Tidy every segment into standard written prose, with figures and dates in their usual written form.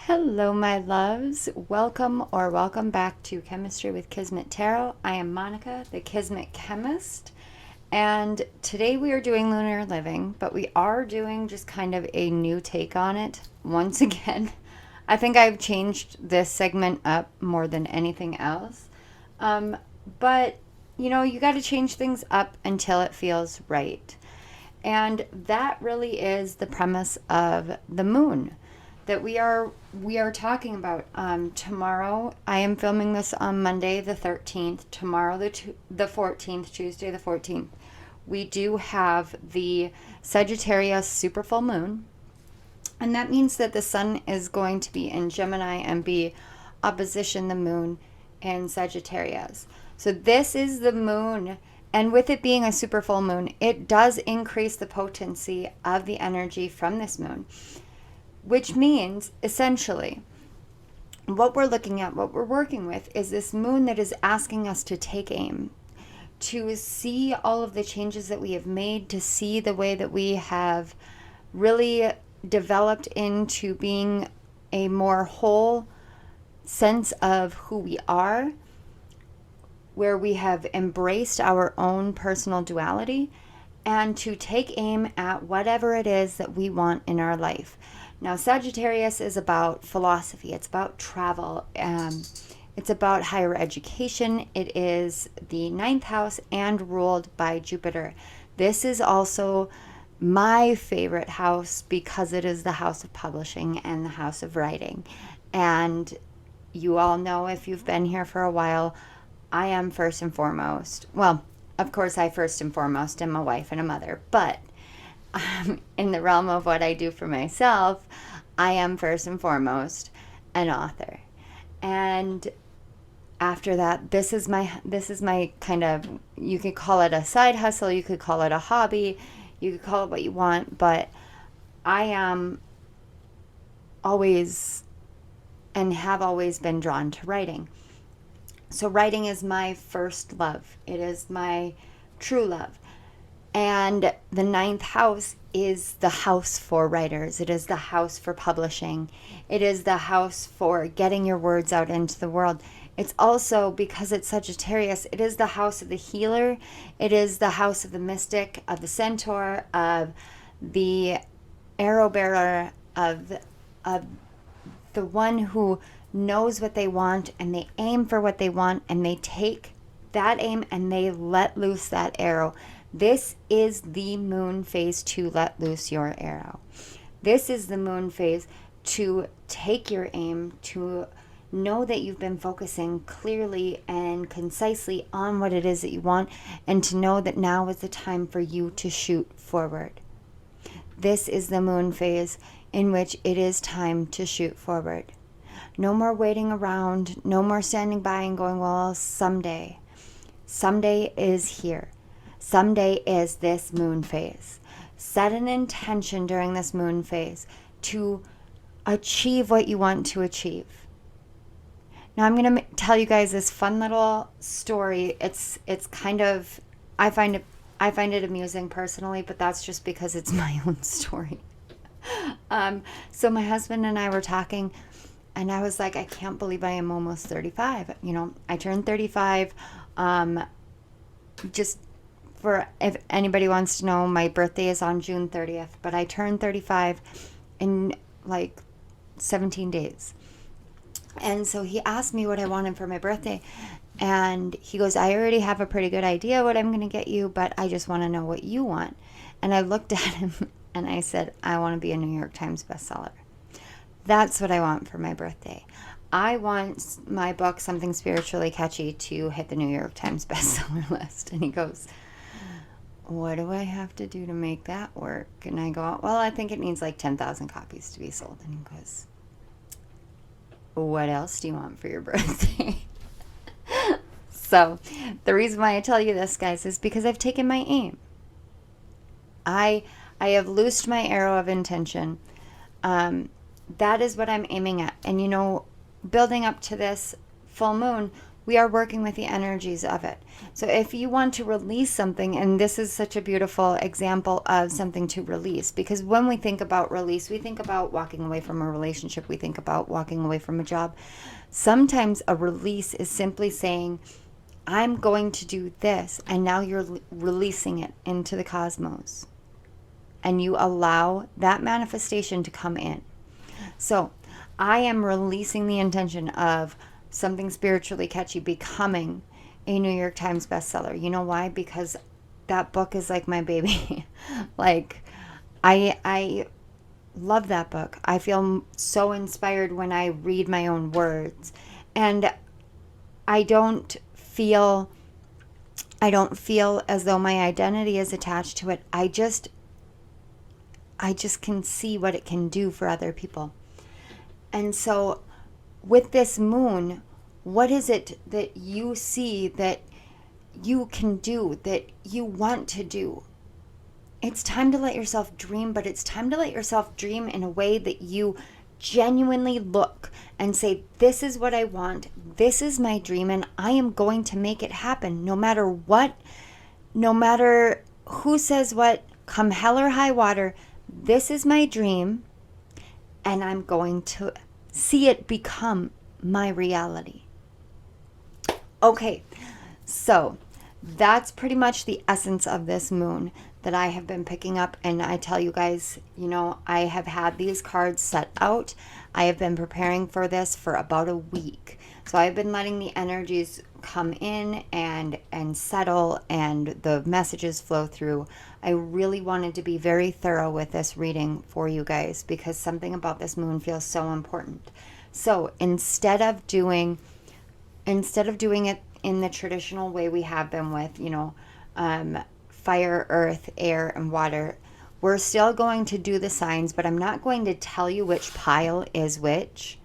Hello, my loves. Welcome back to Chemistry with Kismet Tarot. I am Monica, the Kismet Chemist, and today we are doing Lunar Living, but we are doing just kind of a new take on it once again. I think I've changed this segment up more than anything else. But you got to change things up until it feels right. And that really is the premise of the moon that we are talking about. Tomorrow, I am filming this on Monday the 13th. Tomorrow the 14th, Tuesday the 14th, we do have the Sagittarius Super Full Moon. And that means that the sun is going to be in Gemini and be opposition the moon in Sagittarius. So this is the moon. And with it being a super full moon, it does increase the potency of the energy from this moon, which means essentially what we're looking at, what we're working with, is this moon that is asking us to take aim, to see all of the changes that we have made, to see the way that we have really developed into being a more whole sense of who we are, where we have embraced our own personal duality, and to take aim at whatever it is that we want in our life. Now, Sagittarius is about philosophy. It's about travel. It's about higher education. It is the ninth house and ruled by Jupiter. This is also my favorite house because it is the house of publishing and the house of writing. And you all know, if you've been here for a while, I am first and foremost, well, of course I first and foremost am a wife and a mother, but in the realm of what I do for myself, I am first and foremost an author. And after that, this is my kind of, you could call it a side hustle, you could call it a hobby, you could call it what you want, but I am always and have always been drawn to writing. So writing is my first love. It is my true love. And the ninth house is the house for writers. It is the house for publishing. It is the house for getting your words out into the world. It's also, because it's Sagittarius, it is the house of the healer. It is the house of the mystic, of the centaur, of the arrow bearer, of the one who knows what they want, and they aim for what they want, and they take that aim and they let loose that arrow. This is the moon phase to let loose your arrow. This is the moon phase to take your aim, to know that you've been focusing clearly and concisely on what it is that you want, and to know that now is the time for you to shoot forward. This is the moon phase in which it is time to shoot forward. No more waiting around, no more standing by and going, well, someday. Someday is here. Someday is this moon phase. Set an intention during this moon phase to achieve what you want to achieve. Now I'm going to tell you guys this fun little story. It's kind of, I find it amusing personally, but that's just because it's my own story. So my husband and I were talking, and I was like, I can't believe I am almost 35. I turned 35. Just for, if anybody wants to know, my birthday is on June 30th, but I turned 35 in like 17 days. And so he asked me what I wanted for my birthday. And he goes, I already have a pretty good idea what I'm going to get you, but I just want to know what you want. And I looked at him and I said, I want to be a New York Times bestseller. That's what I want for my birthday. I want my book, Something Spiritually Catchy, to hit the New York Times bestseller list. And he goes, what do I have to do to make that work? And I go, well, I think it needs like 10,000 copies to be sold. And he goes, what else do you want for your birthday? So the reason why I tell you this, guys, is because I've taken my aim. I have loosed my arrow of intention. That is what I'm aiming at. And building up to this full moon, we are working with the energies of it. So if you want to release something, and this is such a beautiful example of something to release, because when we think about release, we think about walking away from a relationship, we think about walking away from a job. Sometimes a release is simply saying, I'm going to do this, and now you're releasing it into the cosmos. And you allow that manifestation to come in. So I am releasing the intention of something spiritually catchy becoming a New York Times bestseller. You know why? Because that book is like my baby. Like, I love that book. I feel so inspired when I read my own words. And I don't feel as though my identity is attached to it. I just can see what it can do for other people. And so with this moon, what is it that you see that you can do, that you want to do? It's time to let yourself dream, but it's time to let yourself dream in a way that you genuinely look and say, this is what I want, this is my dream, and I am going to make it happen no matter what, no matter who says what, come hell or high water. This is my dream, and I'm going to see it become my reality. Okay, so that's pretty much the essence of this moon that I have been picking up. And I tell you guys, you know, I have had these cards set out. I have been preparing for this for about a week. So I've been letting the energies come in and settle and the messages flow through. I really wanted to be very thorough with this reading for you guys because something about this moon feels so important. So instead of doing it in the traditional way we have been with, you know, fire, earth, air, and water, we're still going to do the signs, but I'm not going to tell you which pile is which.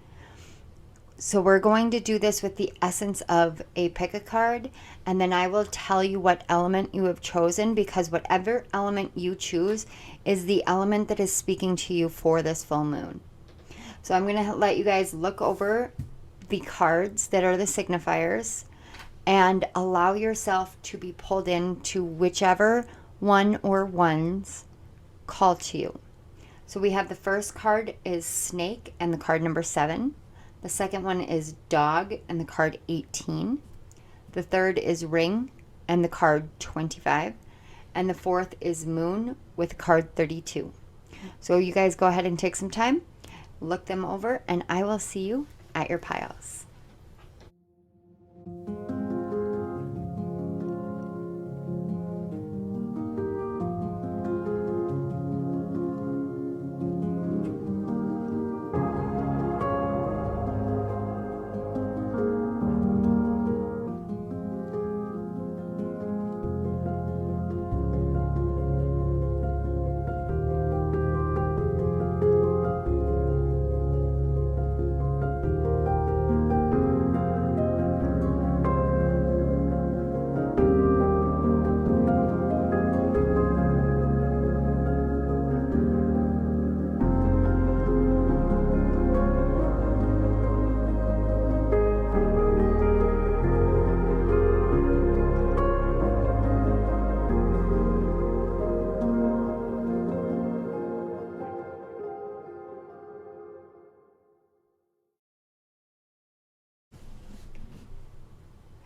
So we're going to do this with the essence of a pick a card, and then I will tell you what element you have chosen, because whatever element you choose is the element that is speaking to you for this full moon. So I'm going to let you guys look over the cards that are the signifiers and allow yourself to be pulled into whichever one or ones call to you. So we have the first card is snake and the card number 7. The second one is dog and the card 18. The third is ring and the card 25. And the fourth is moon with card 32. So you guys go ahead and take some time, look them over, and I will see you at your piles.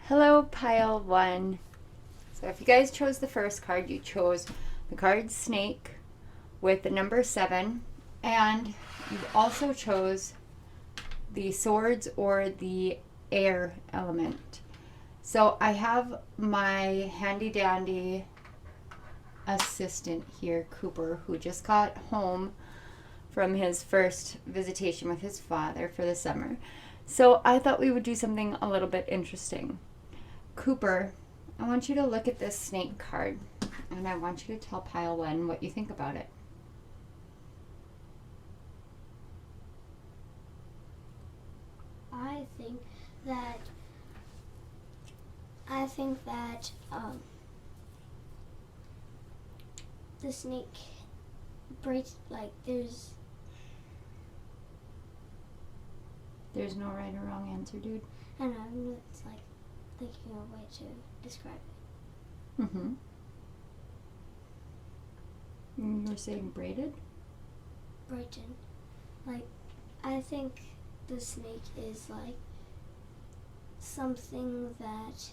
Hello, pile 1. So if you guys chose the first card, you chose the card snake with the number 7, and you also chose the swords or the air element. So I have my handy dandy assistant here, Cooper, who just got home from his first visitation with his father for the summer. So I thought we would do something a little bit interesting. Cooper, I want you to look at this snake card, and I want you to tell pile 1 what you think about it. I think that the snake breaks, like there's no right or wrong answer, dude. I don't know, it's like thinking of a way to describe it. Mm-hmm. You were saying braided? Brighten. Like, I think the snake is like something that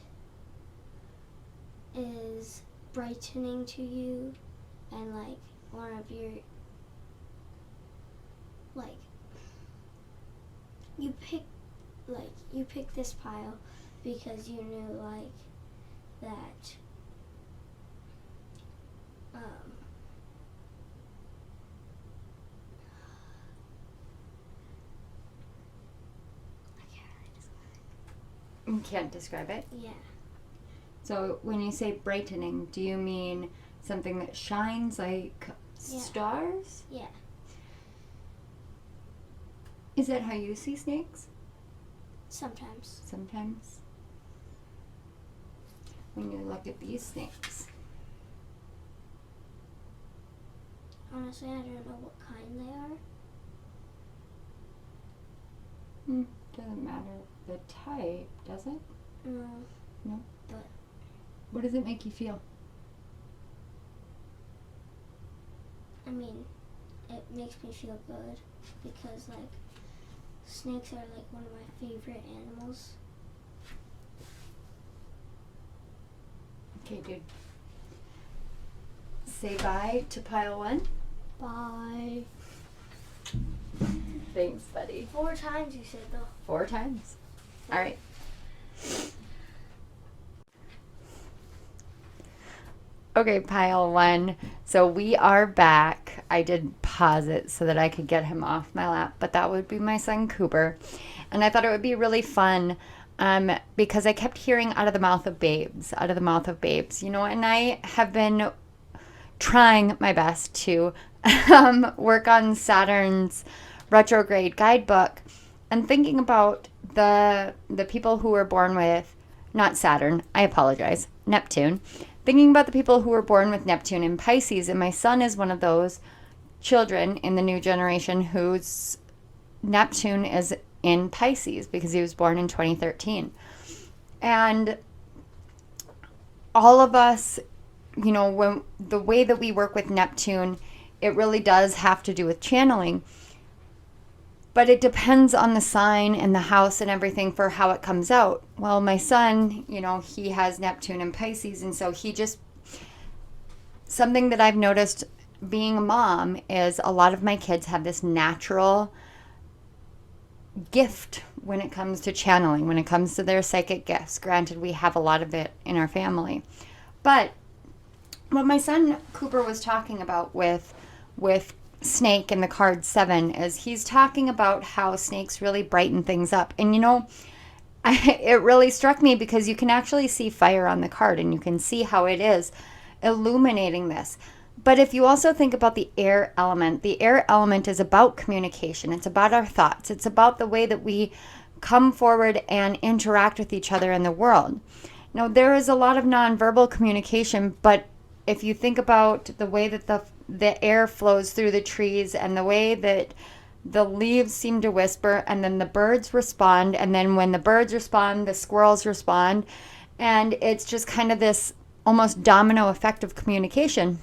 is brightening to you, and like one of your, like, you pick this pile because you knew like that I can't really describe it. You can't describe it? Yeah. So when you say brightening, do you mean something that shines like stars? Yeah. Is that how you see snakes? Sometimes. Sometimes. When you look at these snakes. Honestly, I don't know what kind they are. Doesn't matter the type, does it? No. No? But What does it make you feel? I mean, it makes me feel good because like snakes are like one of my favorite animals. Okay, dude. Say bye to pile 1. Bye. Thanks, buddy. 4 times you said though. 4 times. All right. Okay, pile 1. So we are back. I did pause it so that I could get him off my lap, but that would be my son Cooper. And I thought it would be really fun because I kept hearing out of the mouth of babes, out of the mouth of babes, and I have been trying my best to work on Saturn's retrograde guidebook and thinking about the people who were born with, not Saturn, I apologize, Neptune. Thinking about the people who were born with Neptune in Pisces, and my son is one of those children in the new generation whose Neptune is in Pisces because he was born in 2013. And all of us, when the way that we work with Neptune, it really does have to do with channeling. But it depends on the sign and the house and everything for how it comes out. Well, my son, he has Neptune and Pisces. And so something that I've noticed being a mom is a lot of my kids have this natural gift when it comes to channeling, when it comes to their psychic gifts. Granted, we have a lot of it in our family. But what my son Cooper was talking about with snake in the card 7 is he's talking about how snakes really brighten things up. And it really struck me because you can actually see fire on the card and you can see how it is illuminating this. But if you also think about the air element is about communication. It's about our thoughts. It's about the way that we come forward and interact with each other in the world. Now, there is a lot of nonverbal communication, but if you think about the way that the air flows through the trees and the way that the leaves seem to whisper, and then the birds respond, and then when the birds respond, the squirrels respond, and it's just kind of this almost domino effect of communication.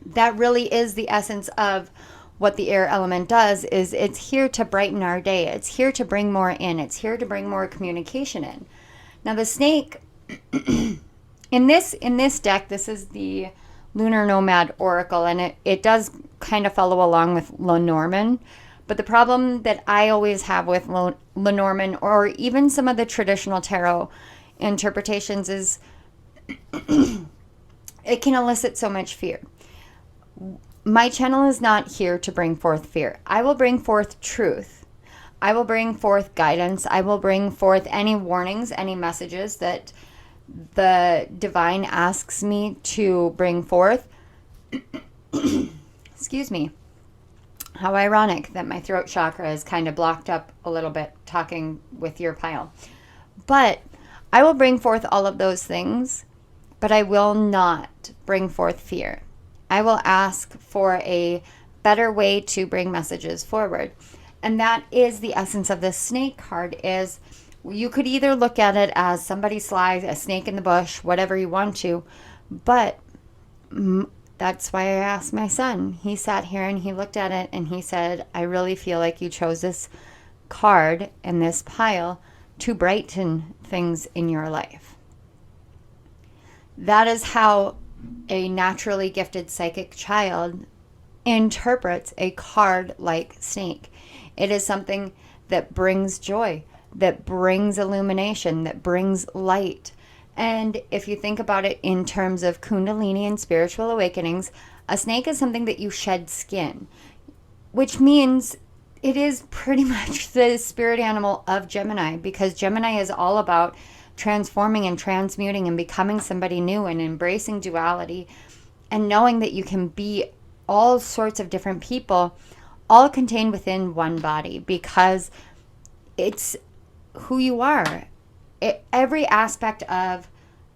That really is the essence of what the air element does. Is it's here to brighten our day. It's here to bring more in. It's here to bring more communication in. Now the snake in this deck, this is the Lunar Nomad Oracle, and it does kind of follow along with Lenormand. But the problem that I always have with Lenormand, or even some of the traditional tarot interpretations, is it can elicit so much fear. My channel is not here to bring forth fear. I will bring forth truth. I will bring forth guidance. I will bring forth any warnings, any messages that the divine asks me to bring forth. Excuse me. How ironic that my throat chakra is kind of blocked up a little bit talking with your pile. But I will bring forth all of those things, but I will not bring forth fear. I will ask for a better way to bring messages forward. And that is the essence of this snake card, is You could either look at it as somebody sly, a snake in the bush, whatever you want to, but that's why I asked my son. He sat here and he looked at it and he said, I really feel like you chose this card in this pile to brighten things in your life. That is how a naturally gifted psychic child interprets a card like snake. It is something that brings joy, that brings illumination, that brings light. And if you think about it in terms of Kundalini and spiritual awakenings, a snake is something that you shed skin, which means it is pretty much the spirit animal of Gemini, because Gemini is all about transforming and transmuting and becoming somebody new and embracing duality and knowing that you can be all sorts of different people all contained within one body, because it's who you are. Every aspect of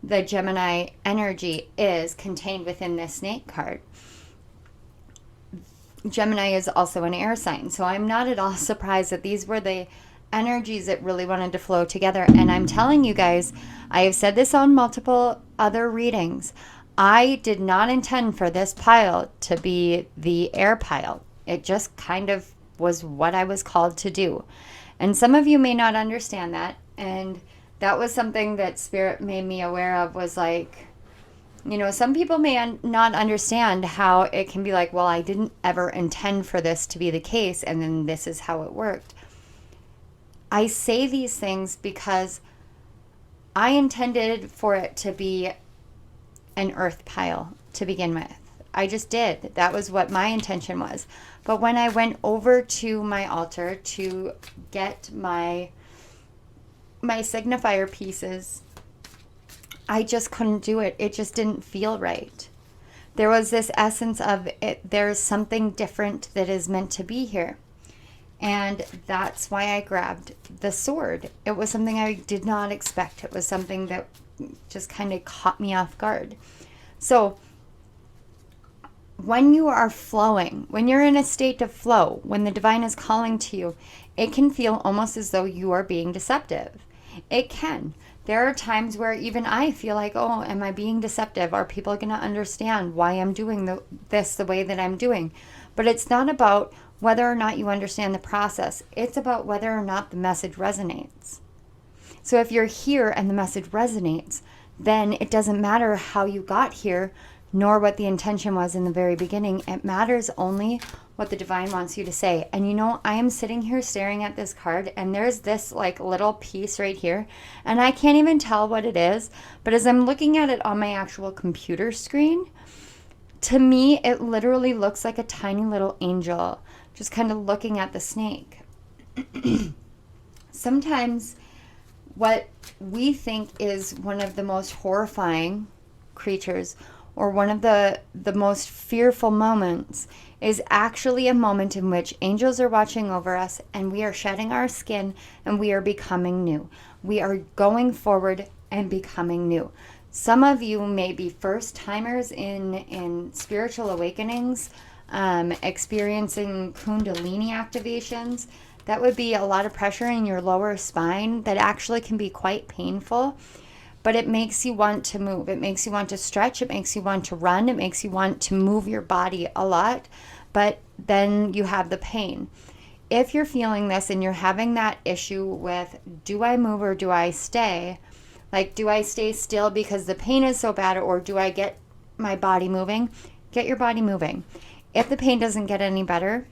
the Gemini energy is contained within this snake card. Gemini is also an air sign, so I'm not at all surprised that these were the energies that really wanted to flow together. And I'm telling you guys, I have said this on multiple other readings, I did not intend for this pile to be the air pile. It just kind of was what I was called to do. And some of you may not understand that. And that was something that Spirit made me aware of, was like, you know, some people may not understand how it can be like, well, I didn't ever intend for this to be the case, and then this is how it worked. I say these things because I intended for it to be an earth pile to begin with. I just did. That was what my intention was. But when I went over to my altar to get my signifier pieces, I just couldn't do it. It just didn't feel right. There was this essence of it. There's something different that is meant to be here. And that's why I grabbed the sword. It was something I did not expect. It was something that just kind of caught me off guard. So when you are flowing, when you're in a state of flow, when the divine is calling to you, it can feel almost as though you are being deceptive. It can. There are times where even I feel like, oh, am I being deceptive? Are people going to understand why I'm doing this the way that I'm doing? But it's not about whether or not you understand the process. It's about whether or not the message resonates. So if you're here and the message resonates, then it doesn't matter how you got here, nor what the intention was in the very beginning. It matters only what the divine wants you to say. And you know, I am sitting here staring at this card, and there's this like little piece right here, and I can't even tell what it is. But as I'm looking at it on my actual computer screen, to me, it literally looks like a tiny little angel just kind of looking at the snake. Sometimes what we think is one of the most horrifying creatures, or one of the most fearful moments, is actually a moment in which angels are watching over us, and we are shedding our skin, and we are becoming new. We are going forward and becoming new. Some of you may be first timers in spiritual awakenings, experiencing Kundalini activations. That would be a lot of pressure in your lower spine that actually can be quite painful. But it makes you want to move. It makes you want to stretch. It makes you want to run. It makes you want to move your body a lot. But then you have the pain. If you're feeling this and you're having that issue with, do I move or do I stay? Like, do I stay still because the pain is so bad, or do I get my body moving? Get your body moving. If the pain doesn't get any better,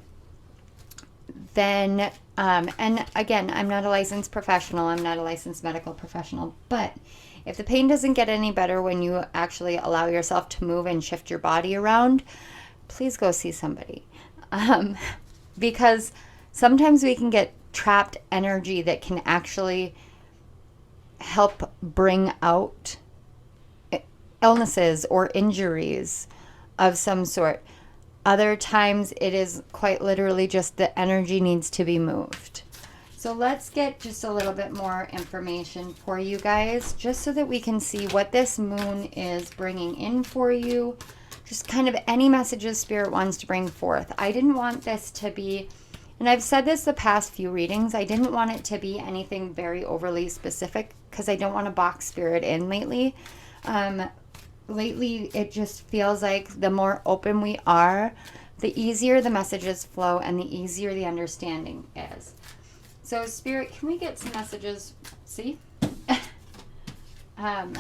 then, and again, I'm not a licensed professional. I'm not a licensed medical professional. But if the pain doesn't get any better when you actually allow yourself to move and shift your body around, please go see somebody. Because sometimes we can get trapped energy that can actually help bring out illnesses or injuries of some sort. Other times it is quite literally just the energy needs to be moved. So let's get just a little bit more information for you guys, just so that we can see what this moon is bringing in for you. Just kind of any messages Spirit wants to bring forth. I didn't want this to be And I've said this the past few readings. I didn't want it to be anything very overly specific because I don't want to box spirit in lately. Lately, it just feels like the more open we are, the easier the messages flow and the easier the understanding is. So, Spirit, can we get some messages? See? I'm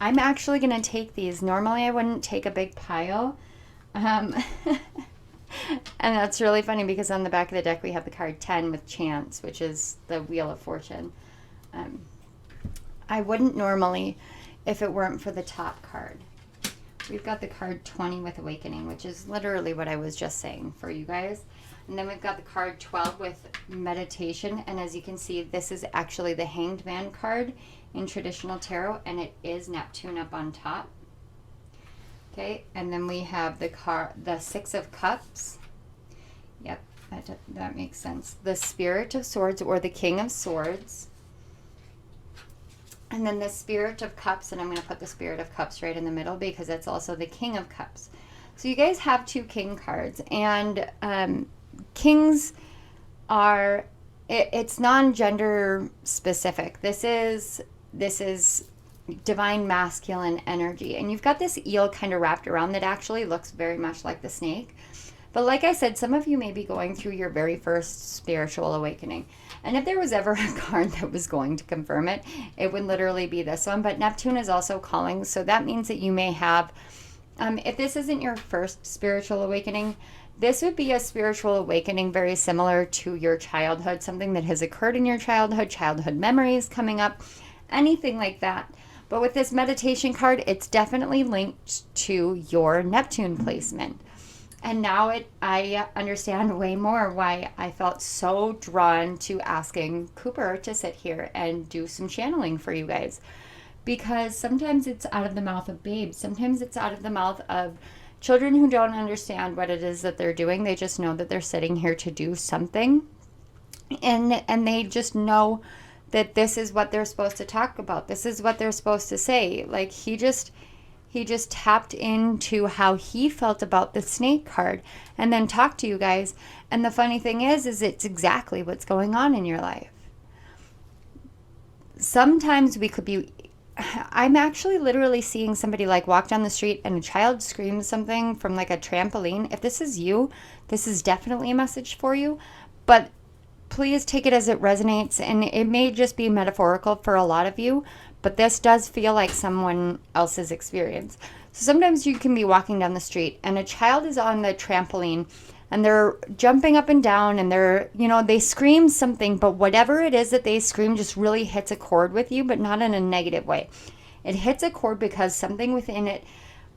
actually going to take these. Normally, I wouldn't take a big pile. And that's really funny because on the back of the deck, we have the card 10 with Chance, which is the Wheel of Fortune. I wouldn't normally if it weren't for the top card. We've got the card 20 with Awakening, which is literally what I was just saying for you guys. And then we've got the card 12 with Meditation. And as you can see, this is actually the Hanged Man card in traditional tarot, and it is Neptune up on top. Okay, and then we have the 6 of Cups. Yep, that makes sense. The Spirit of Swords, or the King of Swords. And then the Spirit of Cups, and I'm going to put the Spirit of Cups right in the middle because that's also the King of Cups. So you guys have 2 King cards, and Kings are, it's non-gender specific. This is divine masculine energy. And you've got this eel kind of wrapped around that actually looks very much like the snake. But like I said, some of you may be going through your very first spiritual awakening. And if there was ever a card that was going to confirm it, it would literally be this one. But Neptune is also calling, so that means that you may have, if this isn't your first spiritual awakening, this would be a spiritual awakening very similar to your childhood, something that has occurred in your childhood memories coming up, anything like that. But with this meditation card, it's definitely linked to your Neptune placement. And now I understand way more why I felt so drawn to asking Cooper to sit here and do some channeling for you guys. Because sometimes it's out of the mouth of babes. Sometimes it's out of the mouth of children who don't understand what it is that they're doing. They just know that they're sitting here to do something. And they just know that this is what they're supposed to talk about. This is what they're supposed to say. Like he just tapped into how he felt about the snake card and then talked to you guys. And the funny thing is it's exactly what's going on in your life. Sometimes we could be, I'm actually literally seeing somebody like walk down the street and a child screams something from like a trampoline. If this is you, this is definitely a message for you. But please take it as it resonates. And it may just be metaphorical for a lot of you, but this does feel like someone else's experience. So sometimes you can be walking down the street and a child is on the trampoline and they're jumping up and down and they scream something, but whatever it is that they scream just really hits a chord with you, but not in a negative way. It hits a chord because something within it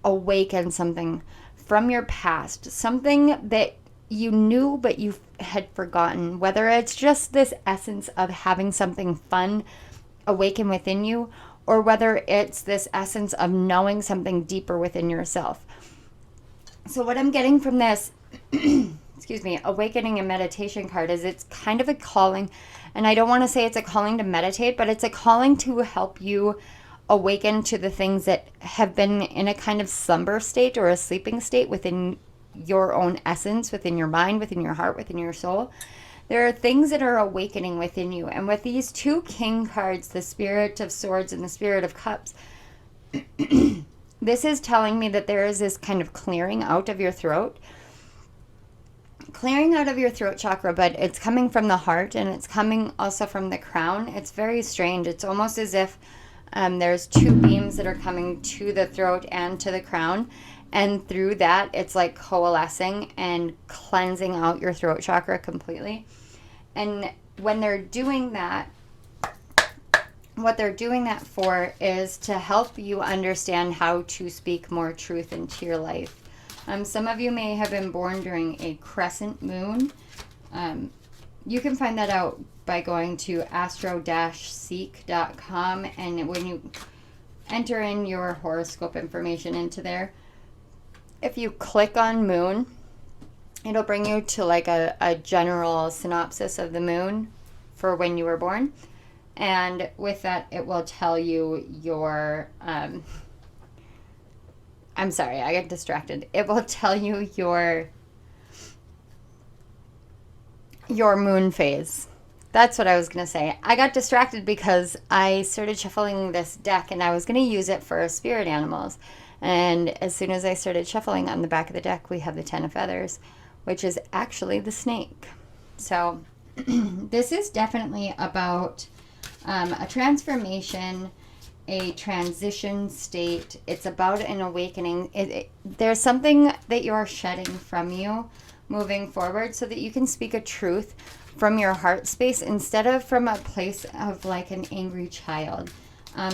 awakens something from your past, something that you knew but you had forgotten, whether it's just this essence of having something fun awaken within you, or whether it's this essence of knowing something deeper within yourself. So what I'm getting from this excuse me, awakening and meditation card is it's kind of a calling, and I don't want to say it's a calling to meditate, but it's a calling to help you awaken to the things that have been in a kind of slumber state or a sleeping state within your own essence, within your mind, within your heart, within your soul. There are things that are awakening within you. And with these 2 King cards, the Spirit of Swords and the Spirit of Cups, this is telling me that there is this kind of clearing out of your throat. Clearing out of your throat chakra, but it's coming from the heart and it's coming also from the crown. It's very strange. It's almost as if there's 2 beams that are coming to the throat and to the crown. And through that, it's like coalescing and cleansing out your throat chakra completely. And when they're doing that, what they're doing that for is to help you understand how to speak more truth into your life. Some of you may have been born during a crescent moon. You can find that out by going to astro-seek.com. And when you enter in your horoscope information into there, if you click on moon, it'll bring you to like a general synopsis of the moon for when you were born. And with that, it will tell you your, I'm sorry, I got distracted. It will tell you your your moon phase. That's what I was going to say. I got distracted because I started shuffling this deck and I was going to use it for spirit animals. And as soon as I started shuffling, on the back of the deck, we have the Ten of Feathers, which is actually the snake. So this is definitely about a transformation, a transition state. It's about an awakening. There's something that you're shedding from you moving forward so that you can speak a truth from your heart space instead of from a place of like an angry child.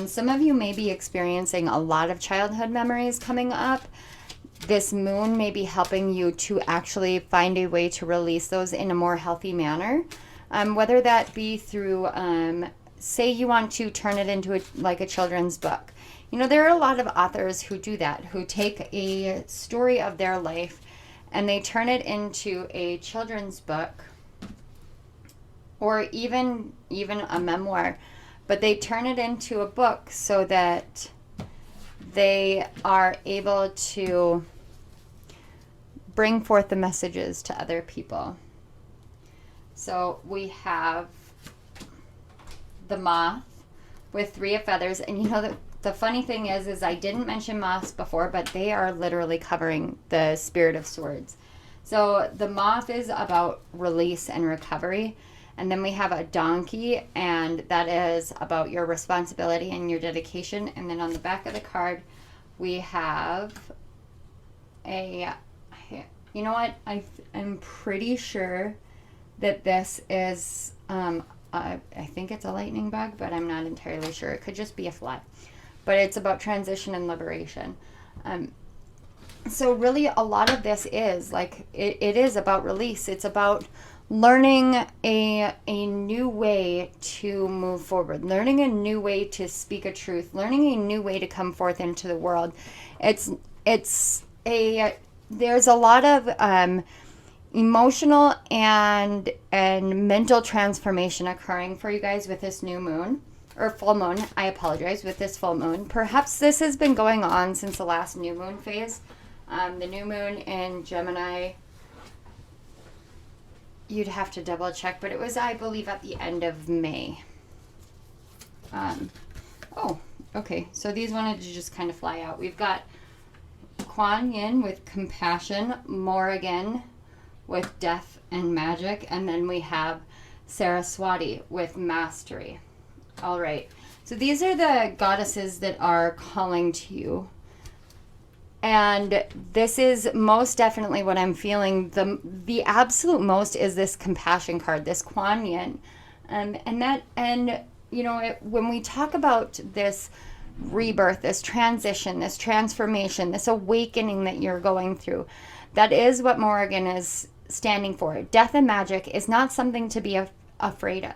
Some of you may be experiencing a lot of childhood memories coming up. This moon may be helping you to actually find a way to release those in a more healthy manner. Whether that be through, say you want to turn it into like a children's book. You know, there are a lot of authors who do that, who take a story of their life and they turn it into a children's book or even a memoir, but they turn it into a book so that they are able to bring forth the messages to other people. So we have the moth with 3 of feathers, and you know the funny thing is I didn't mention moths before, but they are literally covering the Spirit of Swords. So the moth is about release and recovery. And then we have a donkey, and that is about your responsibility and your dedication. And then on the back of the card, we have a, you know what? I'm pretty sure that this is, I think it's a lightning bug, but I'm not entirely sure. It could just be a fly. But it's about transition and liberation. So really a lot of this is like, it is about release. It's about learning a new way to move forward, learning a new way to speak a truth, learning a new way to come forth into the world. There's a lot of emotional and mental transformation occurring for you guys with this new moon, or full moon. I apologize, with this full moon. Perhaps this has been going on since the last new moon phase. The new moon in Gemini, you'd have to double check, but it was, I believe, at the end of May. Oh, okay. So these wanted to just kind of fly out. We've got Kuan Yin with compassion, Morrigan with death and magic, and then we have Saraswati with mastery. All right. So these are the goddesses that are calling to you. And this is most definitely what I'm feeling. The absolute most is this compassion card, this Kuan Yin. And you know, when we talk about this rebirth, this transition, this transformation, this awakening that you're going through, that is what Morrigan is standing for. Death and magic is not something to be afraid of.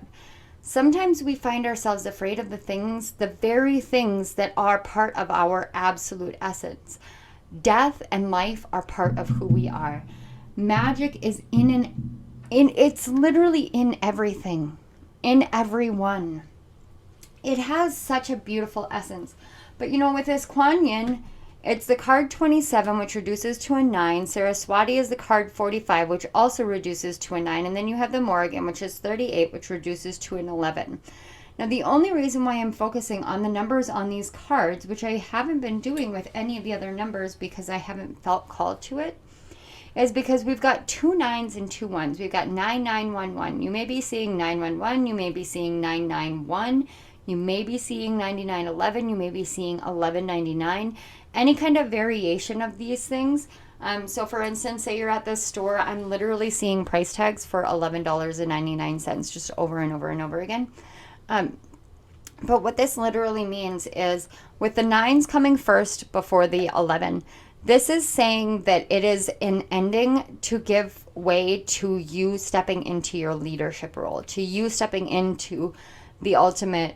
Sometimes we find ourselves afraid of the very things that are part of our absolute essence. Death and life are part of who we are. Magic is it's literally in everything, in everyone. It has such a beautiful essence. But you know, with this Kuan Yin, it's the card 27, which reduces to a 9. Saraswati is the card 45, which also reduces to a 9. And then you have the Morrigan, which is 38, which reduces to an 11. Now, the only reason why I'm focusing on the numbers on these cards, which I haven't been doing with any of the other numbers because I haven't felt called to it, is because we've got 2 9s and 2 1s. We've got 9911. You may be seeing 911. You may be seeing 991. You may be seeing 9911. You may be seeing 1199. Any kind of variation of these things. So for instance, say you're at the store, I'm literally seeing price tags for $11.99 just over and over and over again. But what this literally means is with the 9s coming first before the 11, this is saying that it is an ending to give way to you stepping into your leadership role, to you stepping into the ultimate,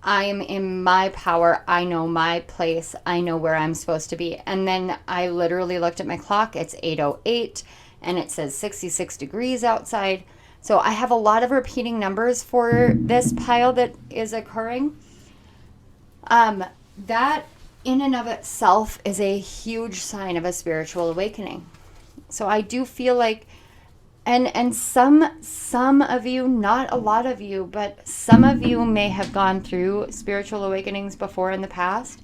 I am in my power, I know my place, I know where I'm supposed to be. And then I literally looked at my clock, it's 8:08, and it says 66 degrees outside. So I have a lot of repeating numbers for this pile that is occurring. That in and of itself is a huge sign of a spiritual awakening. So I do feel like And some of you, not a lot of you, but some of you may have gone through spiritual awakenings before in the past.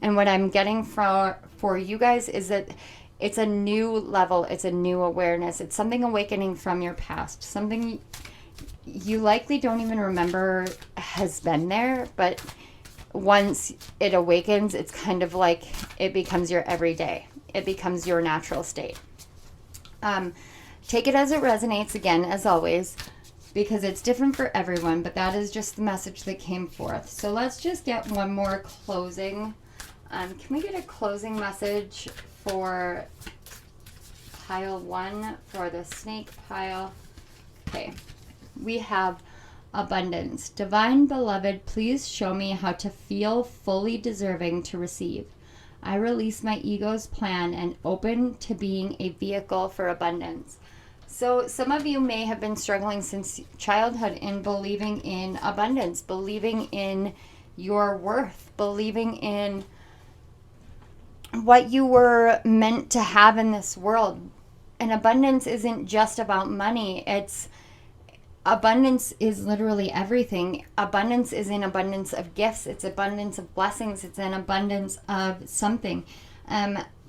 And what I'm getting for you guys is that it's a new level, it's a new awareness, it's something awakening from your past, something you likely don't even remember has been there, but once it awakens, it's kind of like it becomes your everyday. It becomes your natural state. Take it as it resonates, again, as always, because it's different for everyone, but that is just the message that came forth. So let's just get one more closing. Can we get a closing message for pile 1 for the snake pile? Okay. We have abundance. Divine beloved, please show me how to feel fully deserving to receive. I release my ego's plan and open to being a vehicle for abundance. So some of you may have been struggling since childhood in believing in abundance, believing in your worth, believing in what you were meant to have in this world. And abundance isn't just about money. Abundance is literally everything. Abundance is an abundance of gifts. It's abundance of blessings. It's an abundance of something.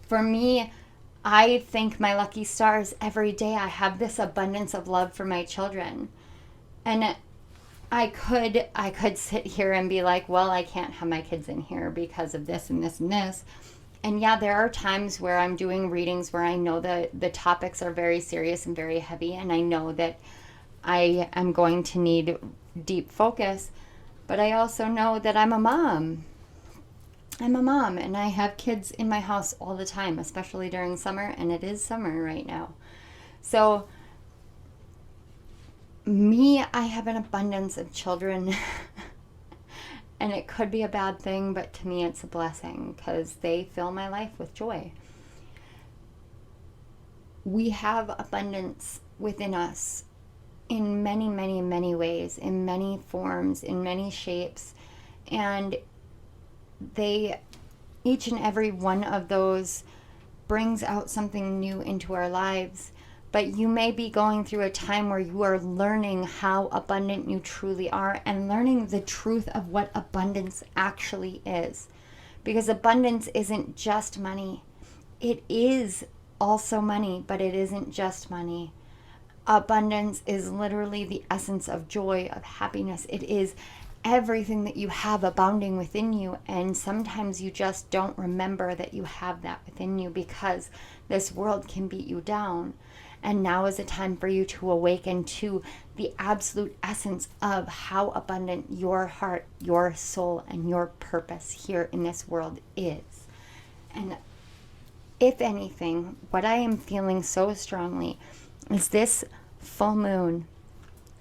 For me, I thank my lucky stars every day. I have this abundance of love for my children. And I could sit here and be like, well, I can't have my kids in here because of this and this and this. And yeah, there are times where I'm doing readings where I know that the topics are very serious and very heavy, and I know that I am going to need deep focus. But I also know that I'm a mom. I'm a mom, and I have kids in my house all the time, especially during summer, and it is summer right now. So I have an abundance of children. And it could be a bad thing, but to me it's a blessing because they fill my life with joy. We have abundance within us in many, many, many ways, in many forms, in many shapes. And each and every one of those brings out something new into our lives. But you may be going through a time where you are learning how abundant you truly are and learning the truth of what abundance actually is. Because abundance isn't just money. It is also money, but it isn't just money. Abundance is literally the essence of joy, of happiness. It is everything that you have abounding within you. And sometimes you just don't remember that you have that within you because this world can beat you down. And now is a time for you to awaken to the absolute essence of how abundant your heart, your soul, and your purpose here in this world is. And if anything, what I am feeling so strongly is this full moon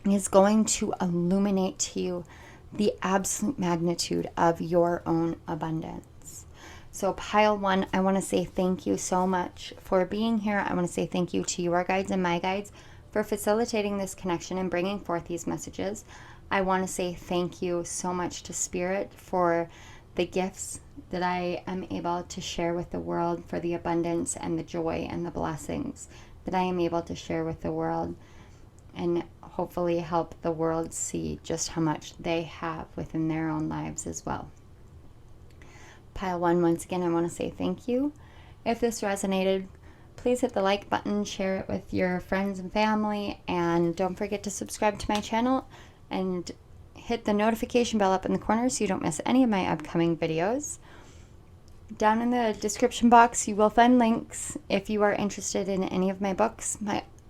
is going to illuminate to you the absolute magnitude of your own abundance. So pile 1, I want to say thank you so much for being here. I want to say thank you to your guides and my guides for facilitating this connection and bringing forth these messages. I want to say thank you so much to Spirit for the gifts that I am able to share with the world, for the abundance and the joy and the blessings that I am able to share with the world, and hopefully help the world see just how much they have within their own lives as well. Pile 1, once again, I want to say thank you. If this resonated, please hit the like button, share it with your friends and family, and don't forget to subscribe to my channel and hit the notification bell up in the corner so you don't miss any of my upcoming videos. Down in the description box, you will find links if you are interested in any of my books.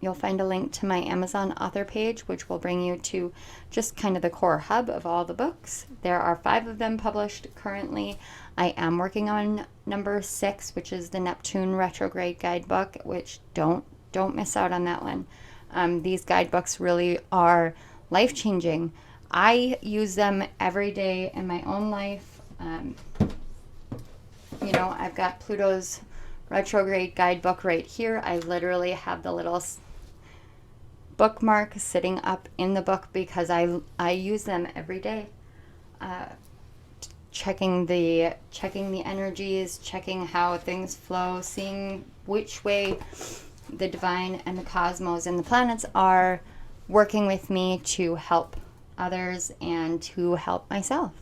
You'll find a link to my Amazon author page, which will bring you to just kind of the core hub of all the books. There are 5 of them published currently. I am working on number 6, which is the Neptune retrograde guidebook, which don't miss out on that one. These guidebooks really are life-changing. I use them every day in my own life. I've got Pluto's retrograde guidebook right here. I literally have the little bookmark sitting up in the book because I use them every day, checking the energies, checking how things flow, seeing which way the divine and the cosmos and the planets are working with me to help others and to help myself.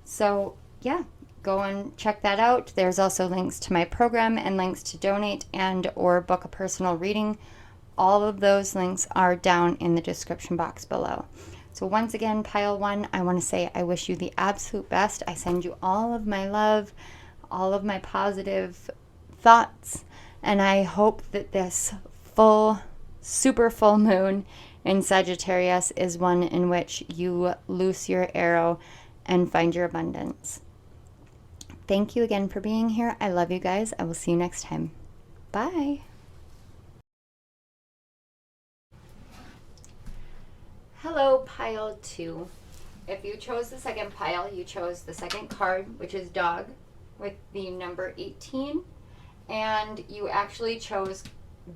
So, yeah, go and check that out. There's also links to my program and links to donate and or book a personal reading. All of those links are down in the description box below. So once again, pile one, I want to say I wish you the absolute best. I send you all of my love, all of my positive thoughts, and I hope that this super full moon in Sagittarius is one in which you loose your arrow and find your abundance. Thank you again for being here. I love you guys. I will see you next time. Bye. Hello, pile two. If you chose the second pile, you chose the second card, which is dog, with the number 18. And you actually chose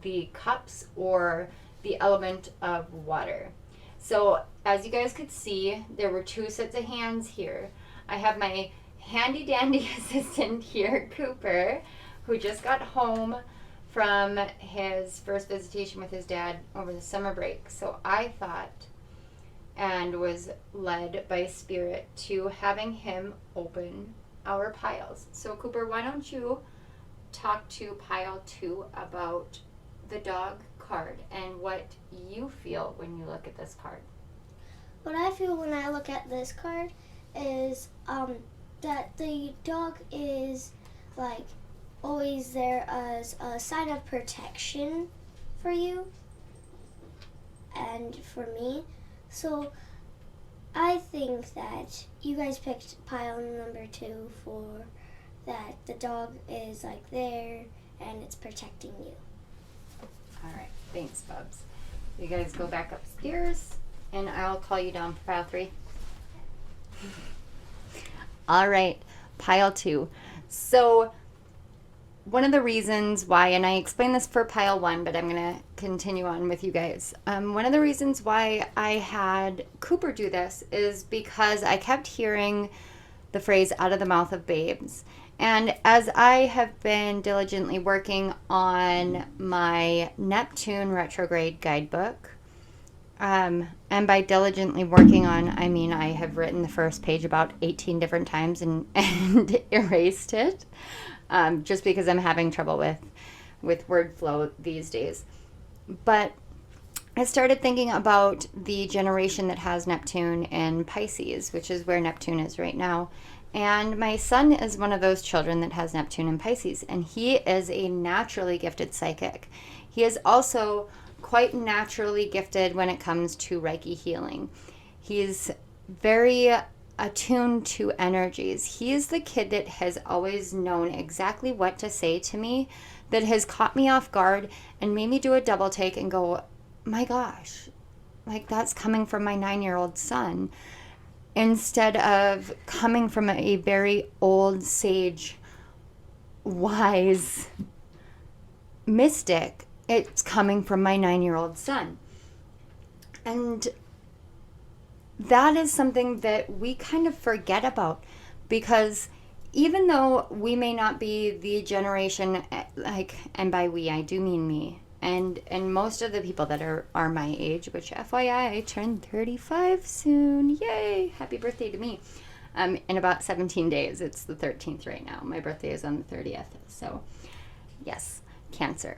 the cups or the element of water. So as you guys could see, there were two sets of hands here. I have my handy dandy assistant here, Cooper, who just got home from his first visitation with his dad over the summer break. So I thought and was led by spirit to having him open our piles. So Cooper, why don't you talk to pile two about the dog card and what you feel when you look at this card. What I feel when I look at this card is that the dog is like always there as a sign of protection for you and for me. So I think that you guys picked pile number 2 for that the dog is like there and it's protecting you. All right, thanks, Bubs. You guys go back upstairs and I'll call you down for pile 3. All right, pile 2. So one of the reasons why, and I explained this for pile 1, but I'm going to continue on with you guys. One of the reasons why I had Cooper do this is because I kept hearing the phrase out of the mouth of babes. And as I have been diligently working on my Neptune retrograde guidebook, and by diligently working on, I mean I have written the first page about 18 different times and erased it, just because I'm having trouble with word flow these days. But I started thinking about the generation that has Neptune in Pisces, which is where Neptune is right now. And my son is one of those children that has Neptune in Pisces, and he is a naturally gifted psychic. He is also quite naturally gifted when it comes to Reiki healing. He's very attuned to energies. He is the kid that has always known exactly what to say to me, that has caught me off guard and made me do a double take and go, my gosh, like that's coming from my 9-year-old son. Instead of coming from a very old, sage, wise mystic, it's coming from my 9-year-old son. And that is something that we kind of forget about, because even though we may not be the generation, like, and by we, I do mean me, and most of the people that are my age, which FYI, I turn 35 soon. Yay! Happy birthday to me. In about 17 days. It's the 13th right now. My birthday is on the 30th. So, yes, Cancer.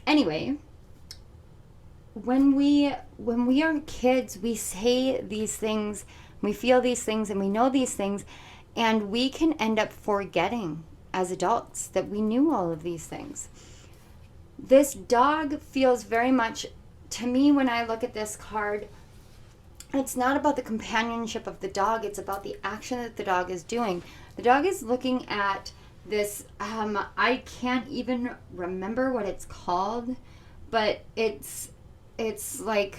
Anyway, when we are kids, we say these things, we feel these things, and we know these things, and we can end up forgetting as adults that we knew all of these things. This dog feels very much, to me, when I look at this card, it's not about the companionship of the dog, it's about the action that the dog is doing. The dog is looking at this, I can't even remember what it's called, but it's like,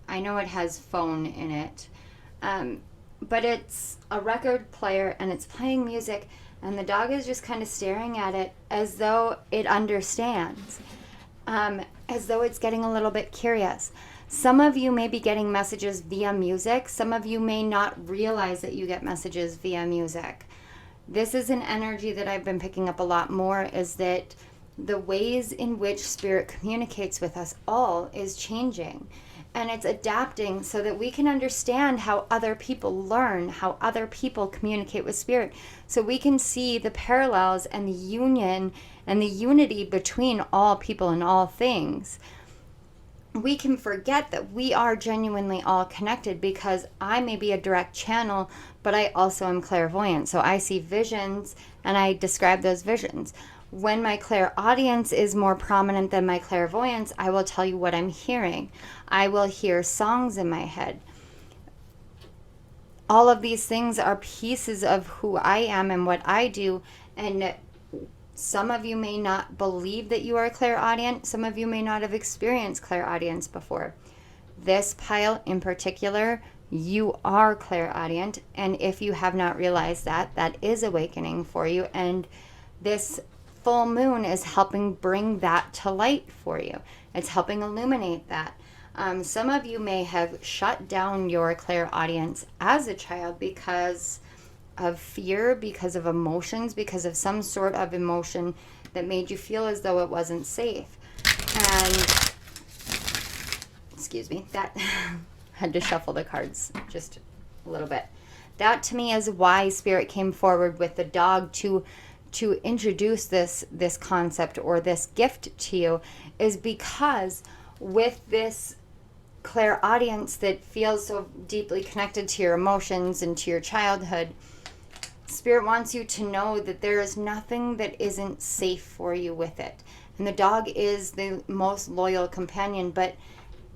I know it has phone in it, but it's a record player and it's playing music, and the dog is just kind of staring at it as though it understands. As though it's getting a little bit curious. Some of you may be getting messages via music. Some of you may not realize that you get messages via music. This is an energy that I've been picking up a lot more, is that the ways in which Spirit communicates with us all is changing. And it's adapting so that we can understand how other people learn, how other people communicate with Spirit. So we can see the parallels and the union and the unity between all people and all things. We can forget that we are genuinely all connected, because I may be a direct channel, but I also am clairvoyant. So I see visions and I describe those visions. When my clairaudience is more prominent than my clairvoyance, I will tell you what I'm hearing. I will hear songs in my head. All of these things are pieces of who I am and what I do. And some of you may not believe that you are clairaudient. Some of you may not have experienced clairaudience before. This pile in particular, you are clairaudient. And if you have not realized that, that is awakening for you. And this full moon is helping bring that to light for you. It's helping illuminate that. Some of you may have shut down your clairaudience as a child because of fear, because of emotions, because of some sort of emotion that made you feel as though it wasn't safe. And, excuse me, that had to shuffle the cards just a little bit. That to me is why Spirit came forward with the dog to introduce this concept or this gift to you, is because with this clairaudience that feels so deeply connected to your emotions and to your childhood, Spirit wants you to know that there is nothing that isn't safe for you with it. And the dog is the most loyal companion. But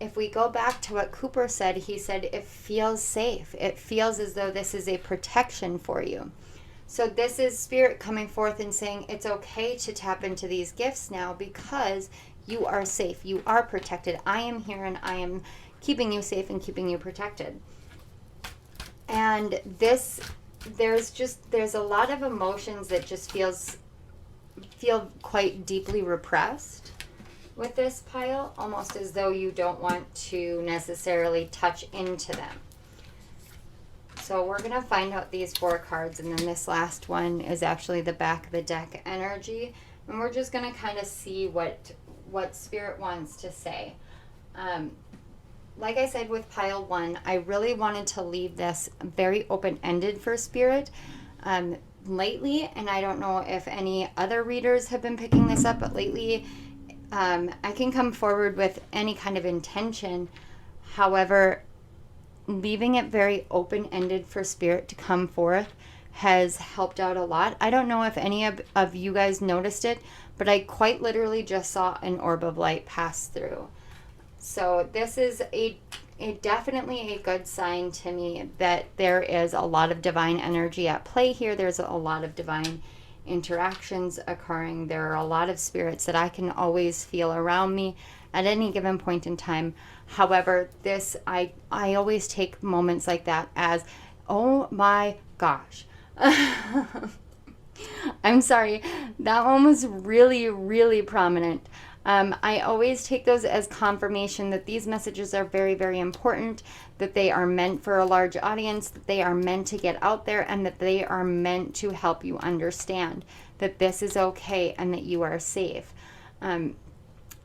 if we go back to what Cooper said, he said it feels safe. It feels as though this is a protection for you. So this is Spirit coming forth and saying it's okay to tap into these gifts now, because you are safe. You are protected. I am here and I am keeping you safe and keeping you protected. And there's a lot of emotions that just feel quite deeply repressed with this pile, almost as though you don't want to necessarily touch into them. So we're going to find out these 4 cards, and then this last one is actually the back of the deck energy. And we're just going to kind of see what Spirit wants to say. Like I said with pile 1, I really wanted to leave this very open-ended for Spirit lately. And I don't know if any other readers have been picking this up, but lately I can come forward with any kind of intention. However, leaving it very open-ended for Spirit to come forth has helped out a lot. I don't know if any of you guys noticed it, but I quite literally just saw an orb of light pass through. So this is definitely a good sign to me that there is a lot of divine energy at play here. There's a lot of divine interactions occurring. There are a lot of spirits that I can always feel around me at any given point in time. However, I always take moments like that as, oh my gosh. I'm sorry, that one was really, really prominent. I always take those as confirmation that these messages are very, very important, that they are meant for a large audience, that they are meant to get out there, and that they are meant to help you understand that this is okay and that you are safe.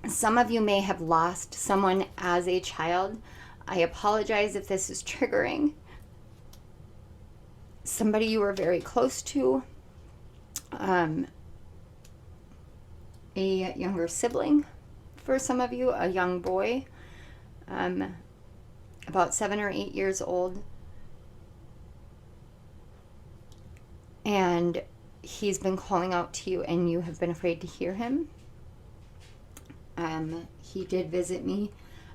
Some of you may have lost someone as a child. I apologize if this is triggering. Somebody you were very close to. A younger sibling for some of you, a young boy, about 7 or 8 years old. And he's been calling out to you and you have been afraid to hear him. He did visit me.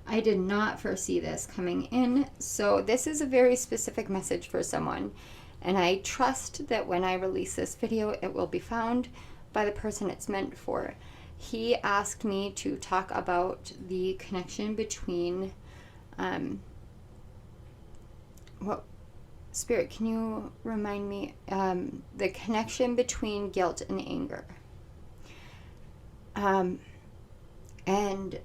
I did not foresee this coming in. So this is a very specific message for someone. And I trust that when I release this video, it will be found by the person it's meant for. He asked me to talk about the connection between, Spirit, can you remind me, the connection between guilt and anger. And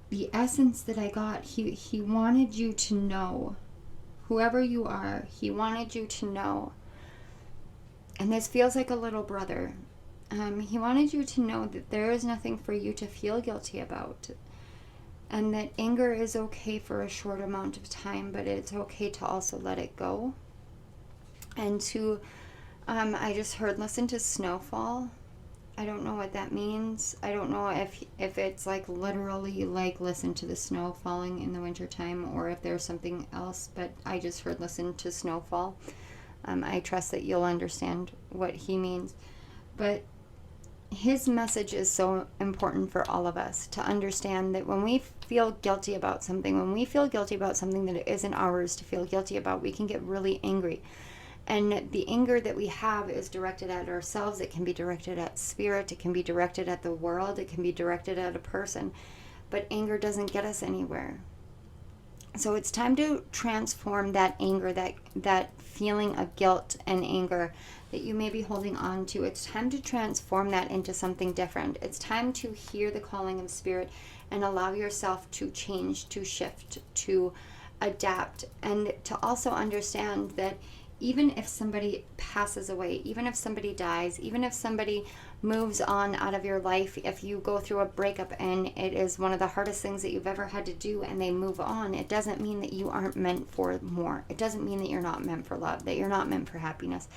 the essence that I got, he wanted you to know, whoever you are, he wanted you to know. And this feels like a little brother. He wanted you to know that there is nothing for you to feel guilty about, and that anger is okay for a short amount of time, but it's okay to also let it go. And to, I just heard, listen to snowfall. I don't know what that means. I don't know if it's like literally like listen to the snow falling in the wintertime, or if there's something else, but I just heard listen to snowfall. I trust that you'll understand what he means. But his message is so important for all of us to understand that when we feel guilty about something, when we feel guilty about something that isn't ours to feel guilty about, we can get really angry. And the anger that we have is directed at ourselves. It can be directed at spirit. It can be directed at the world. It can be directed at a person. But anger doesn't get us anywhere. So it's time to transform that anger, that feeling of guilt and anger that you may be holding on to. It's time to transform that into something different. It's time to hear the calling of spirit and allow yourself to change, to shift, to adapt, and to also understand that even if somebody passes away, even if somebody dies, even if somebody moves on out of your life, if you go through a breakup and it is one of the hardest things that you've ever had to do and they move on, it doesn't mean that you aren't meant for more. It doesn't mean that you're not meant for love, that you're not meant for happiness.